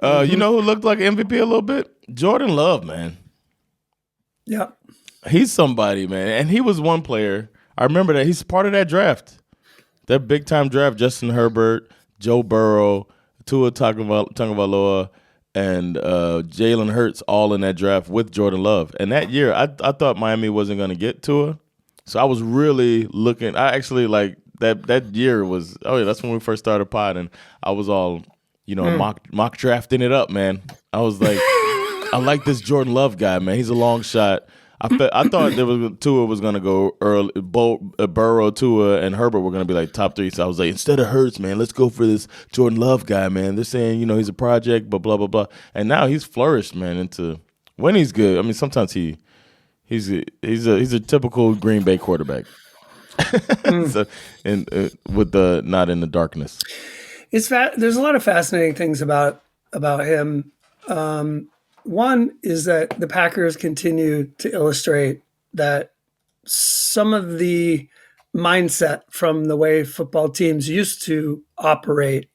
You know who looked like an MVP a little bit? Jordan Love, man. Yep. He's somebody, man. And he was one player. I remember that. He's part of that draft. That big-time draft, Justin Herbert, Joe Burrow, Tua Tagovailoa, and Jalen Hurts all in that draft with Jordan Love. And that year, I thought Miami wasn't going to get Tua. So I was really looking. I actually, like, that year was, that's when we first started potting. I was all, mock drafting it up, man. I was like, I like this Jordan Love guy, man. He's a long shot. I thought Tua was going to go early. Burrow, Tua, and Herbert were going to be like top 3. So I was like, instead of Hurts, man, let's go for this Jordan Love guy, man. They're saying, he's a project, but blah, blah, blah. And now he's flourished, man, into when he's good. I mean, sometimes he's a typical Green Bay quarterback. So, with the not in the darkness. There's a lot of fascinating things about him. One is that the Packers continue to illustrate that some of the mindset from the way football teams used to operate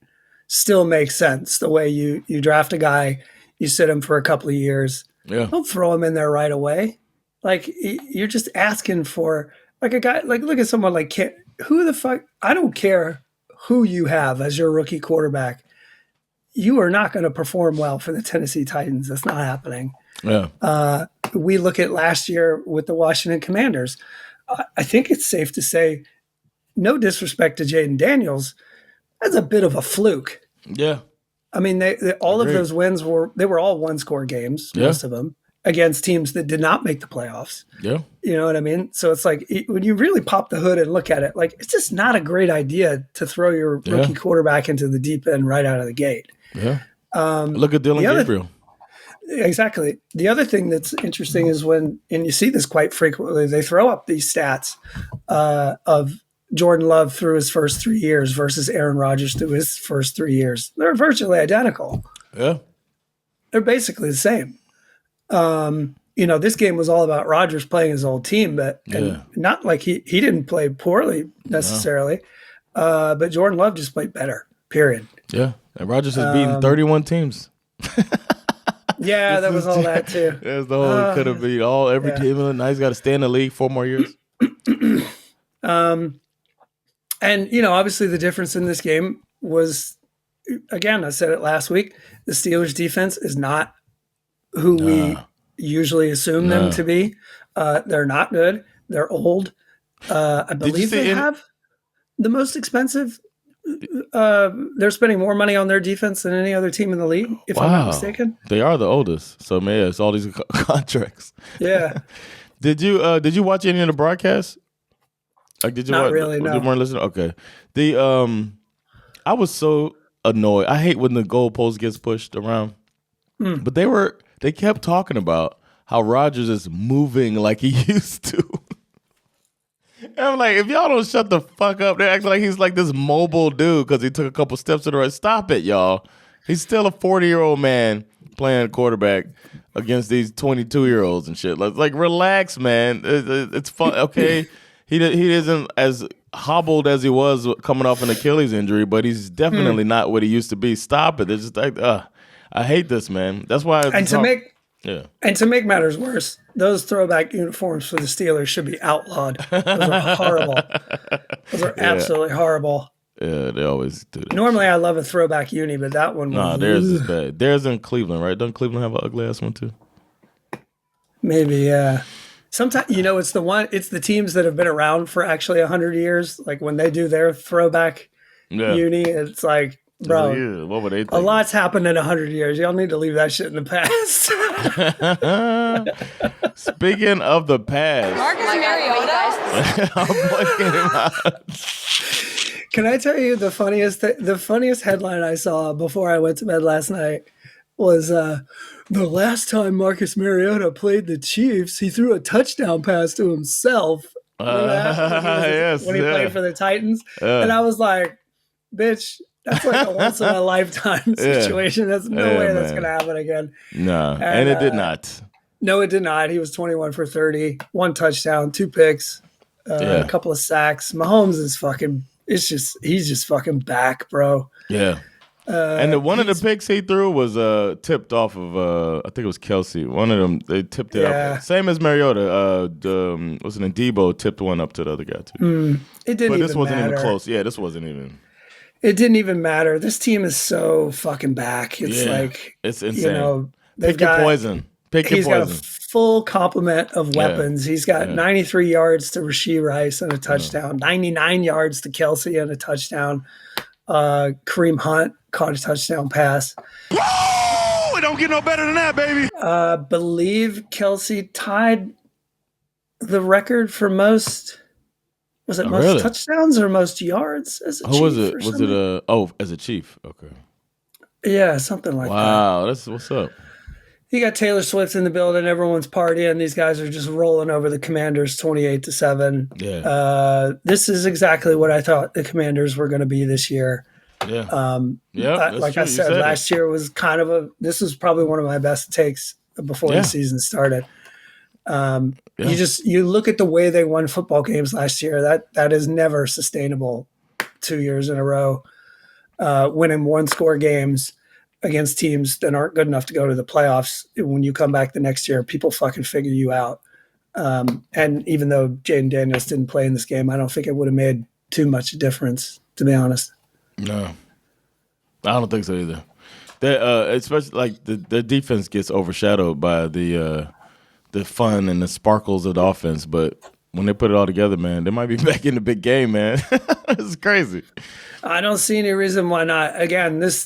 still makes sense. The way you draft a guy, you sit him for a couple of years. Yeah. Don't throw him in there right away. Like, you're just asking for, like, a guy, like, look at someone like who the fuck, I don't care who you have as your rookie quarterback. You are not going to perform well for the Tennessee Titans. That's not happening. Yeah. We look at last year with the Washington Commanders. I think it's safe to say, no disrespect to Jaden Daniels, that's a bit of a fluke. Yeah. I mean, all of those wins were all one-score games, most of them, against teams that did not make the playoffs. Yeah. You know what I mean? So it's like, when you really pop the hood and look at it, like, it's just not a great idea to throw your rookie quarterback into the deep end right out of the gate. Yeah. Look at Dylan Gabriel. Exactly. The other thing that's interesting is and you see this quite frequently, they throw up these stats of Jordan Love through his first 3 years versus Aaron Rodgers through his first 3 years. They're virtually identical. Yeah. They're basically the same. This game was all about Rodgers playing his old team, but not like he didn't play poorly necessarily, but Jordan Love just played better, period. Yeah. And Rodgers has beaten 31 teams. Yeah, that was all that too. That's the whole. Could have beat every team. Now he's got to stay in the league 4 more years. And obviously the difference in this game was, again, I said it last week. The Steelers' defense is not who we usually assume them to be. They're not good. They're old. I believe they have the most expensive. They're spending more money on their defense than any other team in the league, if I'm not mistaken. They are the oldest, so man, it's all these contracts. Yeah. Did you watch any of the broadcasts? Like, did you not watch, really? No. You weren't listening. Okay. I was so annoyed. I hate when the goalpost gets pushed around. But they kept talking about how Rodgers is moving like he used to. And I'm like, if y'all don't shut the fuck up, they're acting like he's like this mobile dude because he took a couple steps to the right. Stop it, y'all. He's still a 40-year-old man playing quarterback against these 22-year-olds and shit. Like, relax, man. It's fun. Okay, he isn't as hobbled as he was coming off an Achilles injury, but he's definitely not what he used to be. Stop it. It's just like, I hate this, man. That's why. And to make matters worse, those throwback uniforms for the Steelers should be outlawed. Those are horrible. Those are absolutely horrible. Yeah, they always do that. Normally, I love a throwback uni, but that one. Theirs is bad. Theirs in Cleveland, right? Doesn't Cleveland have an ugly ass one too? Maybe, yeah. Sometimes, it's the teams that have been around for actually 100 years. Like when they do their throwback uni, it's like, bro, yeah, what would they think? A lot's happened in 100 years. Y'all need to leave that shit in the past. Speaking of the past, Marcus Mariota. I'm looking him out. Can I tell you the funniest headline I saw before I went to bed last night was the last time Marcus Mariota played the Chiefs, he threw a touchdown pass to himself. When he played for the Titans. And I was like, bitch, that's like a once in a lifetime situation. There's no way that's going to happen again. No, and it did not. No, it did not. He was 21 for 30, 1 touchdown, 2 picks, a couple of sacks. Mahomes is he's just fucking back, bro. Yeah. And one of the picks he threw was tipped off of I think it was Kelsey. One of them, they tipped it up. Same as Mariota. Wasn't it Debo tipped one up to the other guy too. It didn't. But this wasn't even close. Yeah, this wasn't even. It didn't even matter. This team is so fucking back. It's like it's insane. Pick your poison. He's got a full complement of weapons. He's got 93 yards to Rashee Rice and a touchdown, 99 yards to Kelsey and a touchdown. Kareem Hunt caught a touchdown pass. Whoa! It don't get no better than that, baby. Believe Kelsey tied the record for most. Was it most touchdowns or most yards as a Chief? Who was it? Was it as a Chief? Okay. Yeah, something like that. Wow, that's what's up. You got Taylor Swift in the building. Everyone's partying. These guys are just rolling over the Commanders 28-7. Yeah. This is exactly what I thought the Commanders were going to be this year. Yeah. Like I said, last year was this was probably one of my best takes before the season started. You look at the way they won football games last year. That is never sustainable. 2 years in a row, winning 1-score games against teams that aren't good enough to go to the playoffs. When you come back the next year, people fucking figure you out. And even though Jaden Daniels didn't play in this game, I don't think it would have made too much difference, to be honest. No, I don't think so either. Especially like the defense gets overshadowed by the fun and the sparkles of the offense, but when they put it all together, man, they might be back in the big game, man. It's crazy. I don't see any reason why not. Again, this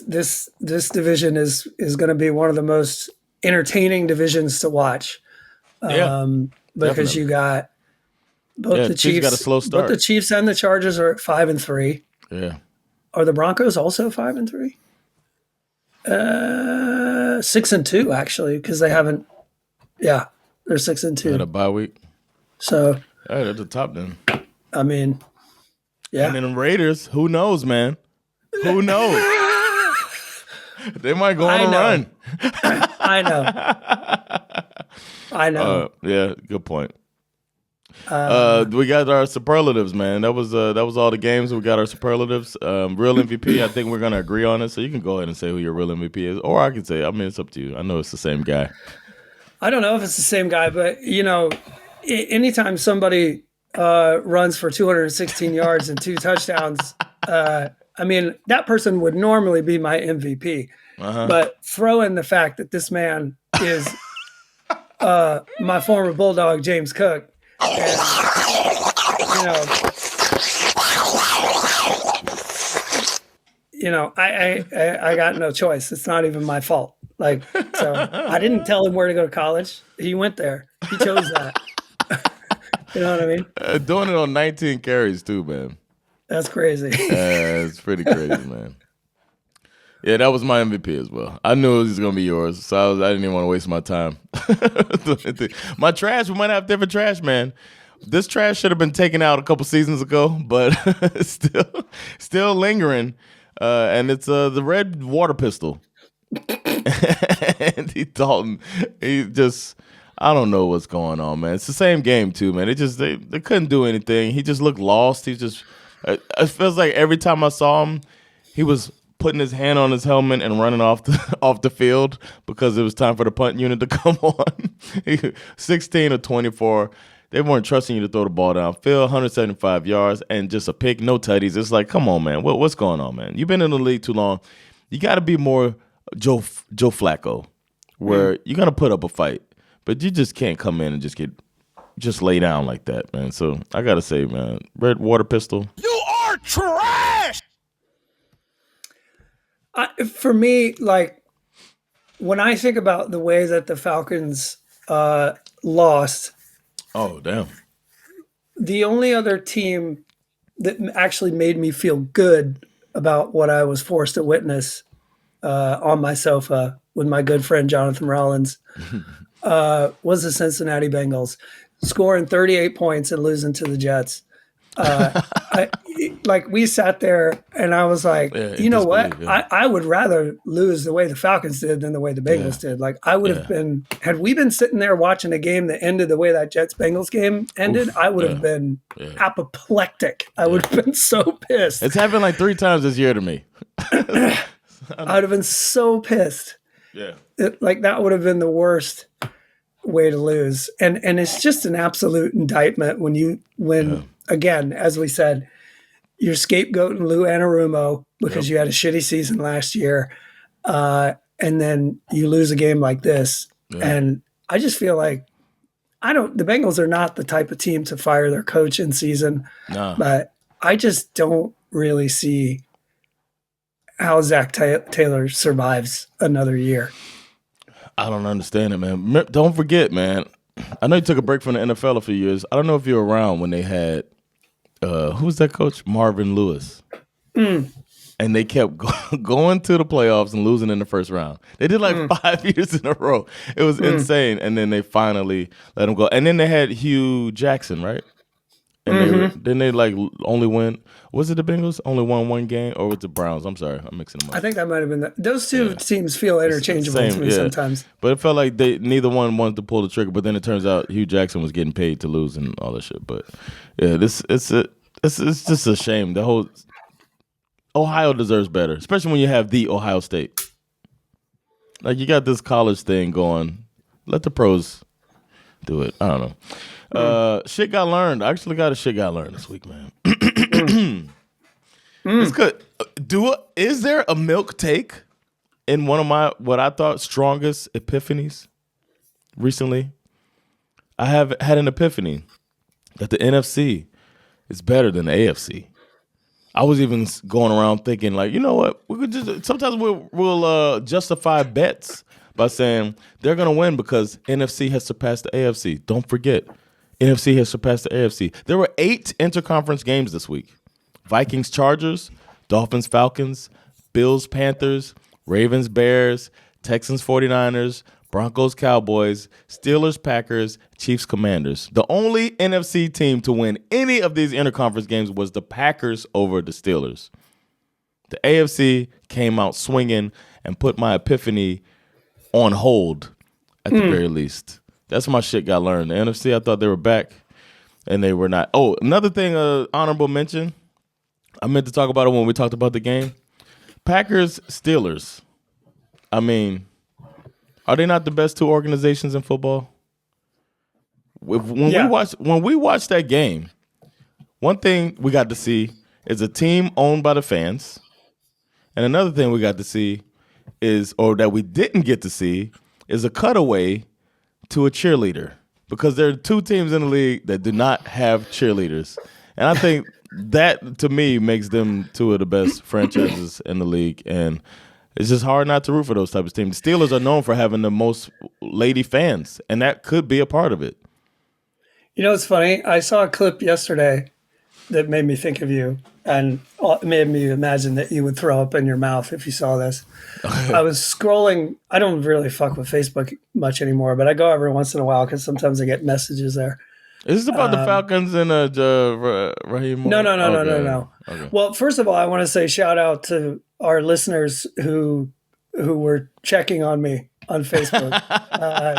division is going to be one of the most entertaining divisions to watch. Because definitely. You got both the Chiefs. Got a slow start. Both the Chiefs and the Chargers are at 5-3. Yeah. Are the Broncos also 5-3? 6-2 actually, because they haven't. Yeah, they're 6-2. They had a bye week. So. Hey, they're at the top then. I mean. Yeah. And then the Raiders, who knows, man? Who knows? They might go on a run. I know. Yeah, good point. We got our superlatives, man. That was all the games. We got our superlatives. Real MVP, I think we're going to agree on it. So you can go ahead and say who your real MVP is. Or I can say, I mean, it's up to you. I know it's the same guy. I don't know if it's the same guy, but, anytime somebody runs for 216 yards and 2 touchdowns. That person would normally be my MVP. But throw in the fact that this man is my former Bulldog, James Cook. And, I got no choice. It's not even my fault. So I didn't tell him where to go to college. He went there. He chose that. You know what I mean? Doing it on 19 carries too, man. That's crazy. It's pretty crazy, man. Yeah, that was my MVP as well. I knew it was going to be yours, so I didn't even want to waste my time. My trash, we might have different trash, man. This trash should have been taken out a couple seasons ago, but still lingering. And it's the red water pistol. Andy Dalton, I don't know what's going on, man. It's the same game too, man. They couldn't do anything. He just looked lost. It feels like every time I saw him, he was putting his hand on his helmet and running off the field because it was time for the punt unit to come on. 16 or 24. They weren't trusting you to throw the ball downfield. 175 yards and just a pick, no tutties. It's like, come on, man. What's going on, man? You've been in the league too long. You got to be more Joe Flacco, where you're gonna put up a fight. But you just can't come in and just get just lay down like that, man. So I gotta say, man, red water pistol. You are trash. For me, like when I think about the way that the Falcons lost, oh damn, the only other team that actually made me feel good about what I was forced to witness on my sofa with my good friend Jonathan Rollins was the Cincinnati Bengals scoring 38 points and losing to the Jets. We sat there and I was like, you know what? Yeah. I would rather lose the way the Falcons did than the way the Bengals did. Like I would have been, had we been sitting there watching a game that ended the way that Jets-Bengals game ended, I would have been apoplectic. I would have been so pissed. It's happened like 3 times this year to me. I would have been so pissed. Yeah. That would have been the worst way to lose. And it's just an absolute indictment when again, as we said, you're scapegoating Lou Anarumo because you had a shitty season last year, and then you lose a game like this. Yeah. And I just feel like the Bengals are not the type of team to fire their coach in season, but I just don't really see how Zach Taylor survives another year. I don't understand it, man. Don't forget, man. I know you took a break from the NFL a few years. I don't know if you were around when they had who was that coach? Marvin Lewis. And they kept going to the playoffs and losing in the first round. They did like 5 years in a row. It was insane. And then they finally let him go. And then they had Hugh Jackson, right? And then they like only win. Was it the Bengals? Only won one game, or was it the Browns? I'm sorry, I'm mixing them up. I think that might have been those two teams feel interchangeable to me sometimes. But it felt like neither one wanted to pull the trigger. But then it turns out Hugh Jackson was getting paid to lose and all that shit. But yeah, it's just a shame. The whole Ohio deserves better, especially when you have the Ohio State. Like you got this college thing going. Let the pros do it. I don't know. Shit got learned. I actually got a shit got learned this week, man. It's good. Is there a milk take in one of my what I thought strongest epiphanies recently? I have had an epiphany that the NFC is better than the AFC. I was even going around thinking, like, you know what? We could just sometimes we'll justify bets by saying they're gonna win because NFC has surpassed the AFC. Don't forget. NFC has surpassed the AFC. There were 8 interconference games this week. Vikings, Chargers, Dolphins, Falcons, Bills, Panthers, Ravens, Bears, Texans, 49ers, Broncos, Cowboys, Steelers, Packers, Chiefs, Commanders. The only NFC team to win any of these interconference games was the Packers over the Steelers. The AFC came out swinging and put my epiphany on hold at the very least. That's my shit got learned. The NFC, I thought they were back, and they were not. Oh, another thing, honorable mention. I meant to talk about it when we talked about the game. Packers, Steelers. I mean, are they not the best 2 organizations in football? When we watched that game, one thing we got to see is a team owned by the fans, and another thing we got to see that we didn't get to see, is a cutaway to a cheerleader, because there are 2 teams in the league that do not have cheerleaders. And I think that, to me, makes them 2 of the best franchises in the league. And it's just hard not to root for those types of teams. The Steelers are known for having the most lady fans, and that could be a part of it. You know, it's funny. I saw a clip yesterday that made me think of you, and made me imagine that you would throw up in your mouth if you saw this. I was scrolling. I don't really fuck with Facebook much anymore, but I go every once in a while because sometimes I get messages there. Is this about the Falcons and Raheem? No. Okay. Well, first of all, I want to say shout out to our listeners who were checking on me on Facebook.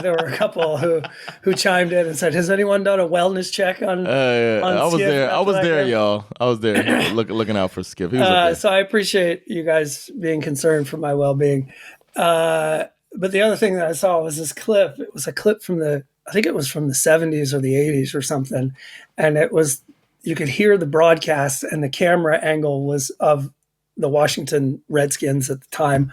There were a couple who chimed in and said, "Has anyone done a wellness check on?" I was Schif there. I was there, y'all. I was there, looking out for Schif. He was okay. So I appreciate you guys being concerned for my well-being. But the other thing that I saw was this clip. It was a clip from I think it was from the 70s or the 80s or something, and you could hear the broadcast, and the camera angle was of the Washington Redskins at the time.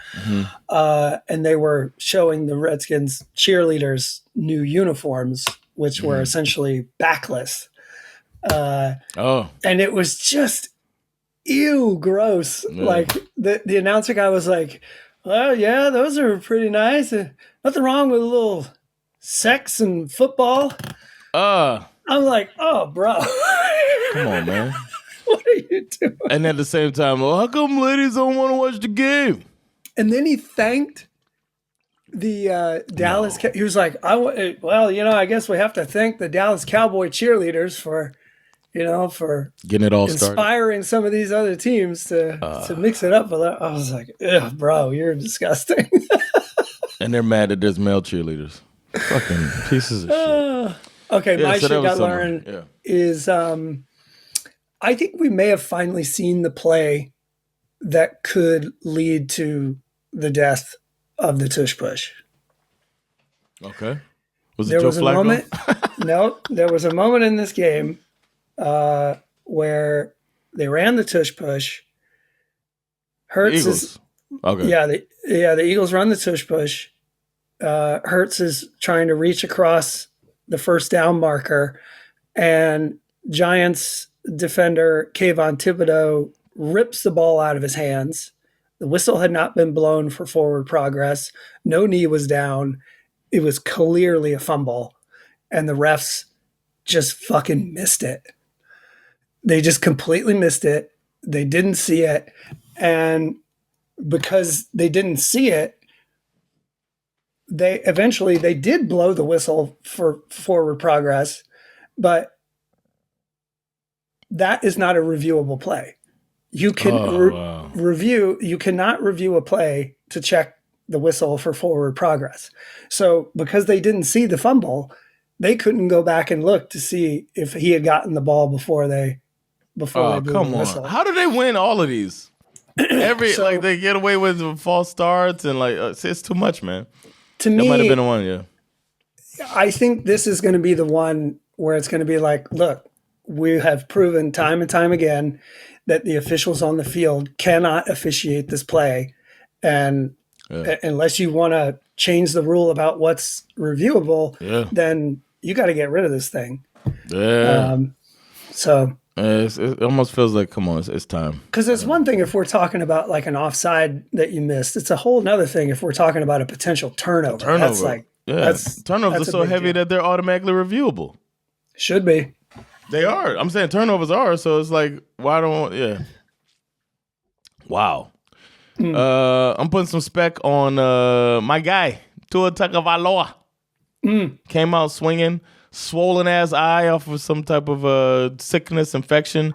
And they were showing the Redskins cheerleaders' new uniforms which were essentially backless. And it was just ew, gross. Yeah. Like the announcer guy was like, "Well, yeah, those are pretty nice. Nothing wrong with a little sex and football." I'm like, "Oh, bro, come on, man." What are you doing? And at the same time, well, how come ladies don't want to watch the game? And then he thanked the Dallas. He was like, I guess we have to thank the Dallas Cowboy cheerleaders for getting it all inspiring started. some of these other teams to mix it up. But I was like, ugh, bro, you're disgusting. And they're mad that there's male cheerleaders. Fucking pieces of shit. Okay, my shit got learned is I think we may have finally seen the play that could lead to the death of the tush push. Okay. There was a moment. No, there was a moment in this game where they ran the tush push. Hurts is okay. The Eagles run the tush push. Hurts is trying to reach across the first down marker, and Giants defender Kayvon Thibodeau rips the ball out of his hands. The whistle had not been blown for forward progress. No knee was down. It was clearly a fumble, and the refs just fucking missed it. They just completely missed it. They didn't see it, and because they didn't see it, they did blow the whistle for forward progress, but that is not a reviewable play. You can you cannot review a play to check the whistle for forward progress. So because they didn't see the fumble, they couldn't go back and look to see if he had gotten the ball before they blew the whistle. How do they win all of these? They get away with false starts and it's too much, man. To me, that might have been the one, yeah. I think this is going to be the one where it's going to be like, look, we have proven time and time again that the officials on the field cannot officiate this play. And unless you want to change the rule about what's reviewable, then you got to get rid of this thing. Yeah. It almost feels like, come on, it's time. Because it's one thing if we're talking about like an offside that you missed. It's a whole nother thing if we're talking about a potential turnover. That's like, turnovers are so heavy that they're automatically reviewable. Should be. They are. I'm saying turnovers are, so it's like, why don't, Wow. I'm putting some Speck on my guy, Tua Tagovailoa. Came out swinging, swollen ass eye off of some type of sickness, infection.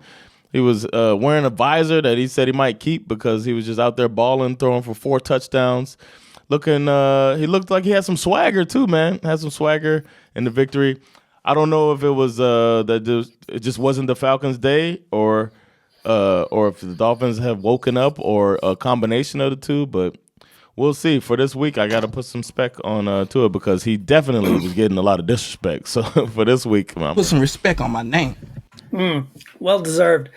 He was wearing a visor that he said he might keep because he was just out there balling, throwing for 4 touchdowns. He looked like he had some swagger too, man. Had some swagger in the victory. I don't know if it was it just wasn't the Falcons' day, or if the Dolphins have woken up, or a combination of the two. But we'll see. For this week, I got to put some Speck on Tua because he definitely was getting a lot of disrespect. So for this week, put some respect on my name. Well deserved.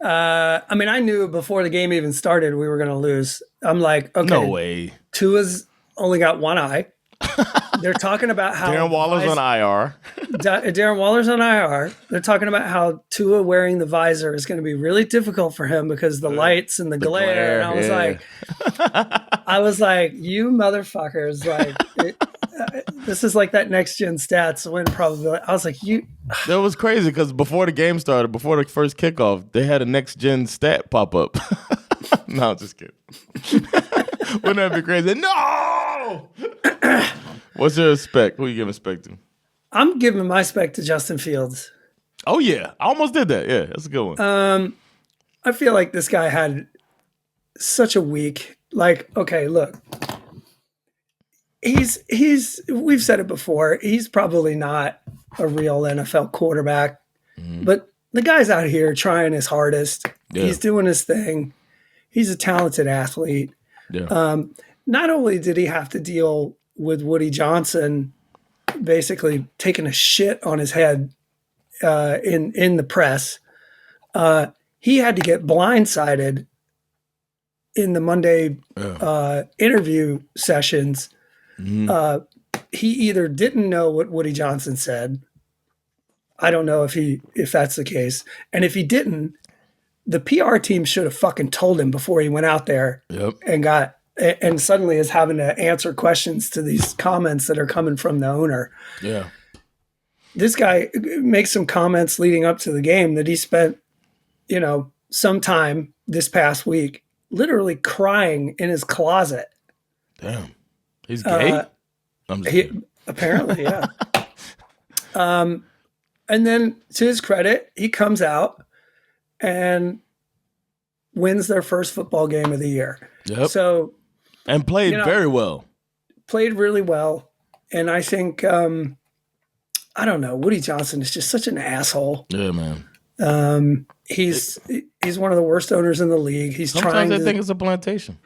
I knew before the game even started we were going to lose. I'm like, okay, no way. Tua's only got one eye. They're talking about how Darren Waller's on IR. Darren Waller's on IR. They're talking about how Tua wearing the visor is going to be really difficult for him because the lights and the glare. And I was like, you motherfuckers! This is like that next gen stats win probability. I was like, you. That was crazy because before the game started, before the first kickoff, they had a next gen stat pop up. No, just kidding. Wouldn't that be crazy? No. What's your Speck? Who are you giving Speck to? I'm giving my Speck to Justin Fields. Oh yeah, I almost did that. Yeah, that's a good one. I feel like this guy had such a week. Like, okay, look, we've said it before. He's probably not a real NFL quarterback, but the guy's out here trying his hardest. Yeah. He's doing his thing. He's a talented athlete. Yeah. Not only did he have to deal with Woody Johnson basically taking a shit on his head in the press, he had to get blindsided in the Monday interview sessions he either didn't know what Woody Johnson said. I don't know if that's the case. And if he didn't, the PR team should have fucking told him before he went out there and suddenly is having to answer questions to these comments that are coming from the owner. Yeah. This guy makes some comments leading up to the game that he spent, some time this past week literally crying in his closet. Damn. He's gay? Apparently, yeah. And then to his credit, he comes out and wins their first football game of the year. Yep. So, and played very well. Played really well. And I think, I don't know, Woody Johnson is just such an asshole. Yeah, man. He's one of the worst owners in the league. Sometimes they think it's a plantation.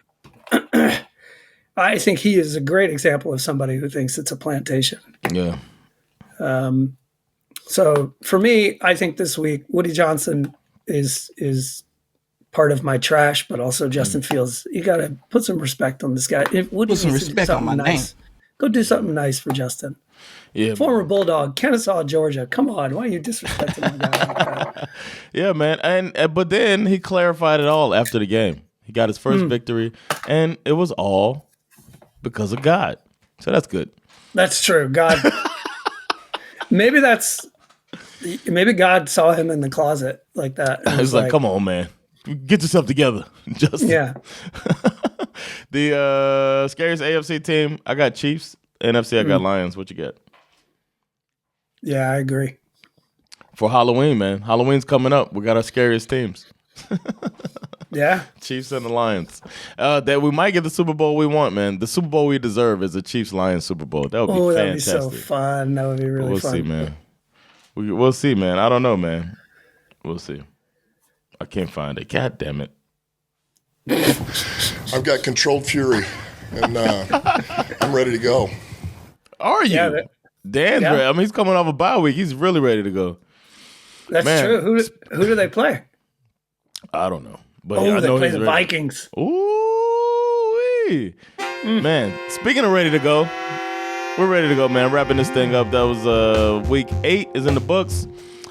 I think he is a great example of somebody who thinks it's a plantation. Yeah. So for me, I think this week Woody Johnson is part of my trash, but also Justin Fields. You got to put some respect on this guy. If Woody put some respect on my name. Go do something nice for Justin. Yeah, former Bulldog, Kennesaw, Georgia. Come on, why are you disrespecting my guy like that? Yeah, man. But then he clarified it all after the game. He got his first victory, and it was all because of God. So that's good. That's true. God. Maybe God saw him in the closet like that. He was like, come on, man. Get yourself together. Justin. Yeah. The scariest AFC team, I got Chiefs. NFC, I got Lions. What you got? Yeah, I agree. For Halloween, man. Halloween's coming up. We got our scariest teams. Yeah. Chiefs and the Lions. That we might get the Super Bowl we want, man. The Super Bowl we deserve is a Chiefs-Lions Super Bowl. That would be fantastic. That would be so fun. That would be really fun. We'll see, man. We'll see, man. I don't know, man. We'll see. I can't find it. God damn it. I've got controlled fury, and I'm ready to go. Are you? Yeah, Dan's ready. I mean, he's coming off a bye week. He's really ready to go. That's true. Who do they play? I don't know. But I know play he's the ready. Vikings. Ooh. Man, speaking of ready to go, we're ready to go, man. Wrapping this thing up. That was week 8 is in the books.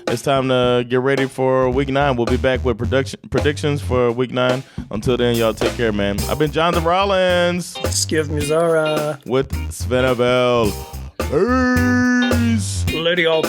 It's time to get ready for week 9. We'll be back with predictions for week 9. Until then, y'all take care, man. I've been Jonathan Rollins. Skif Mizara. With SveNFL. Peace. Lady all.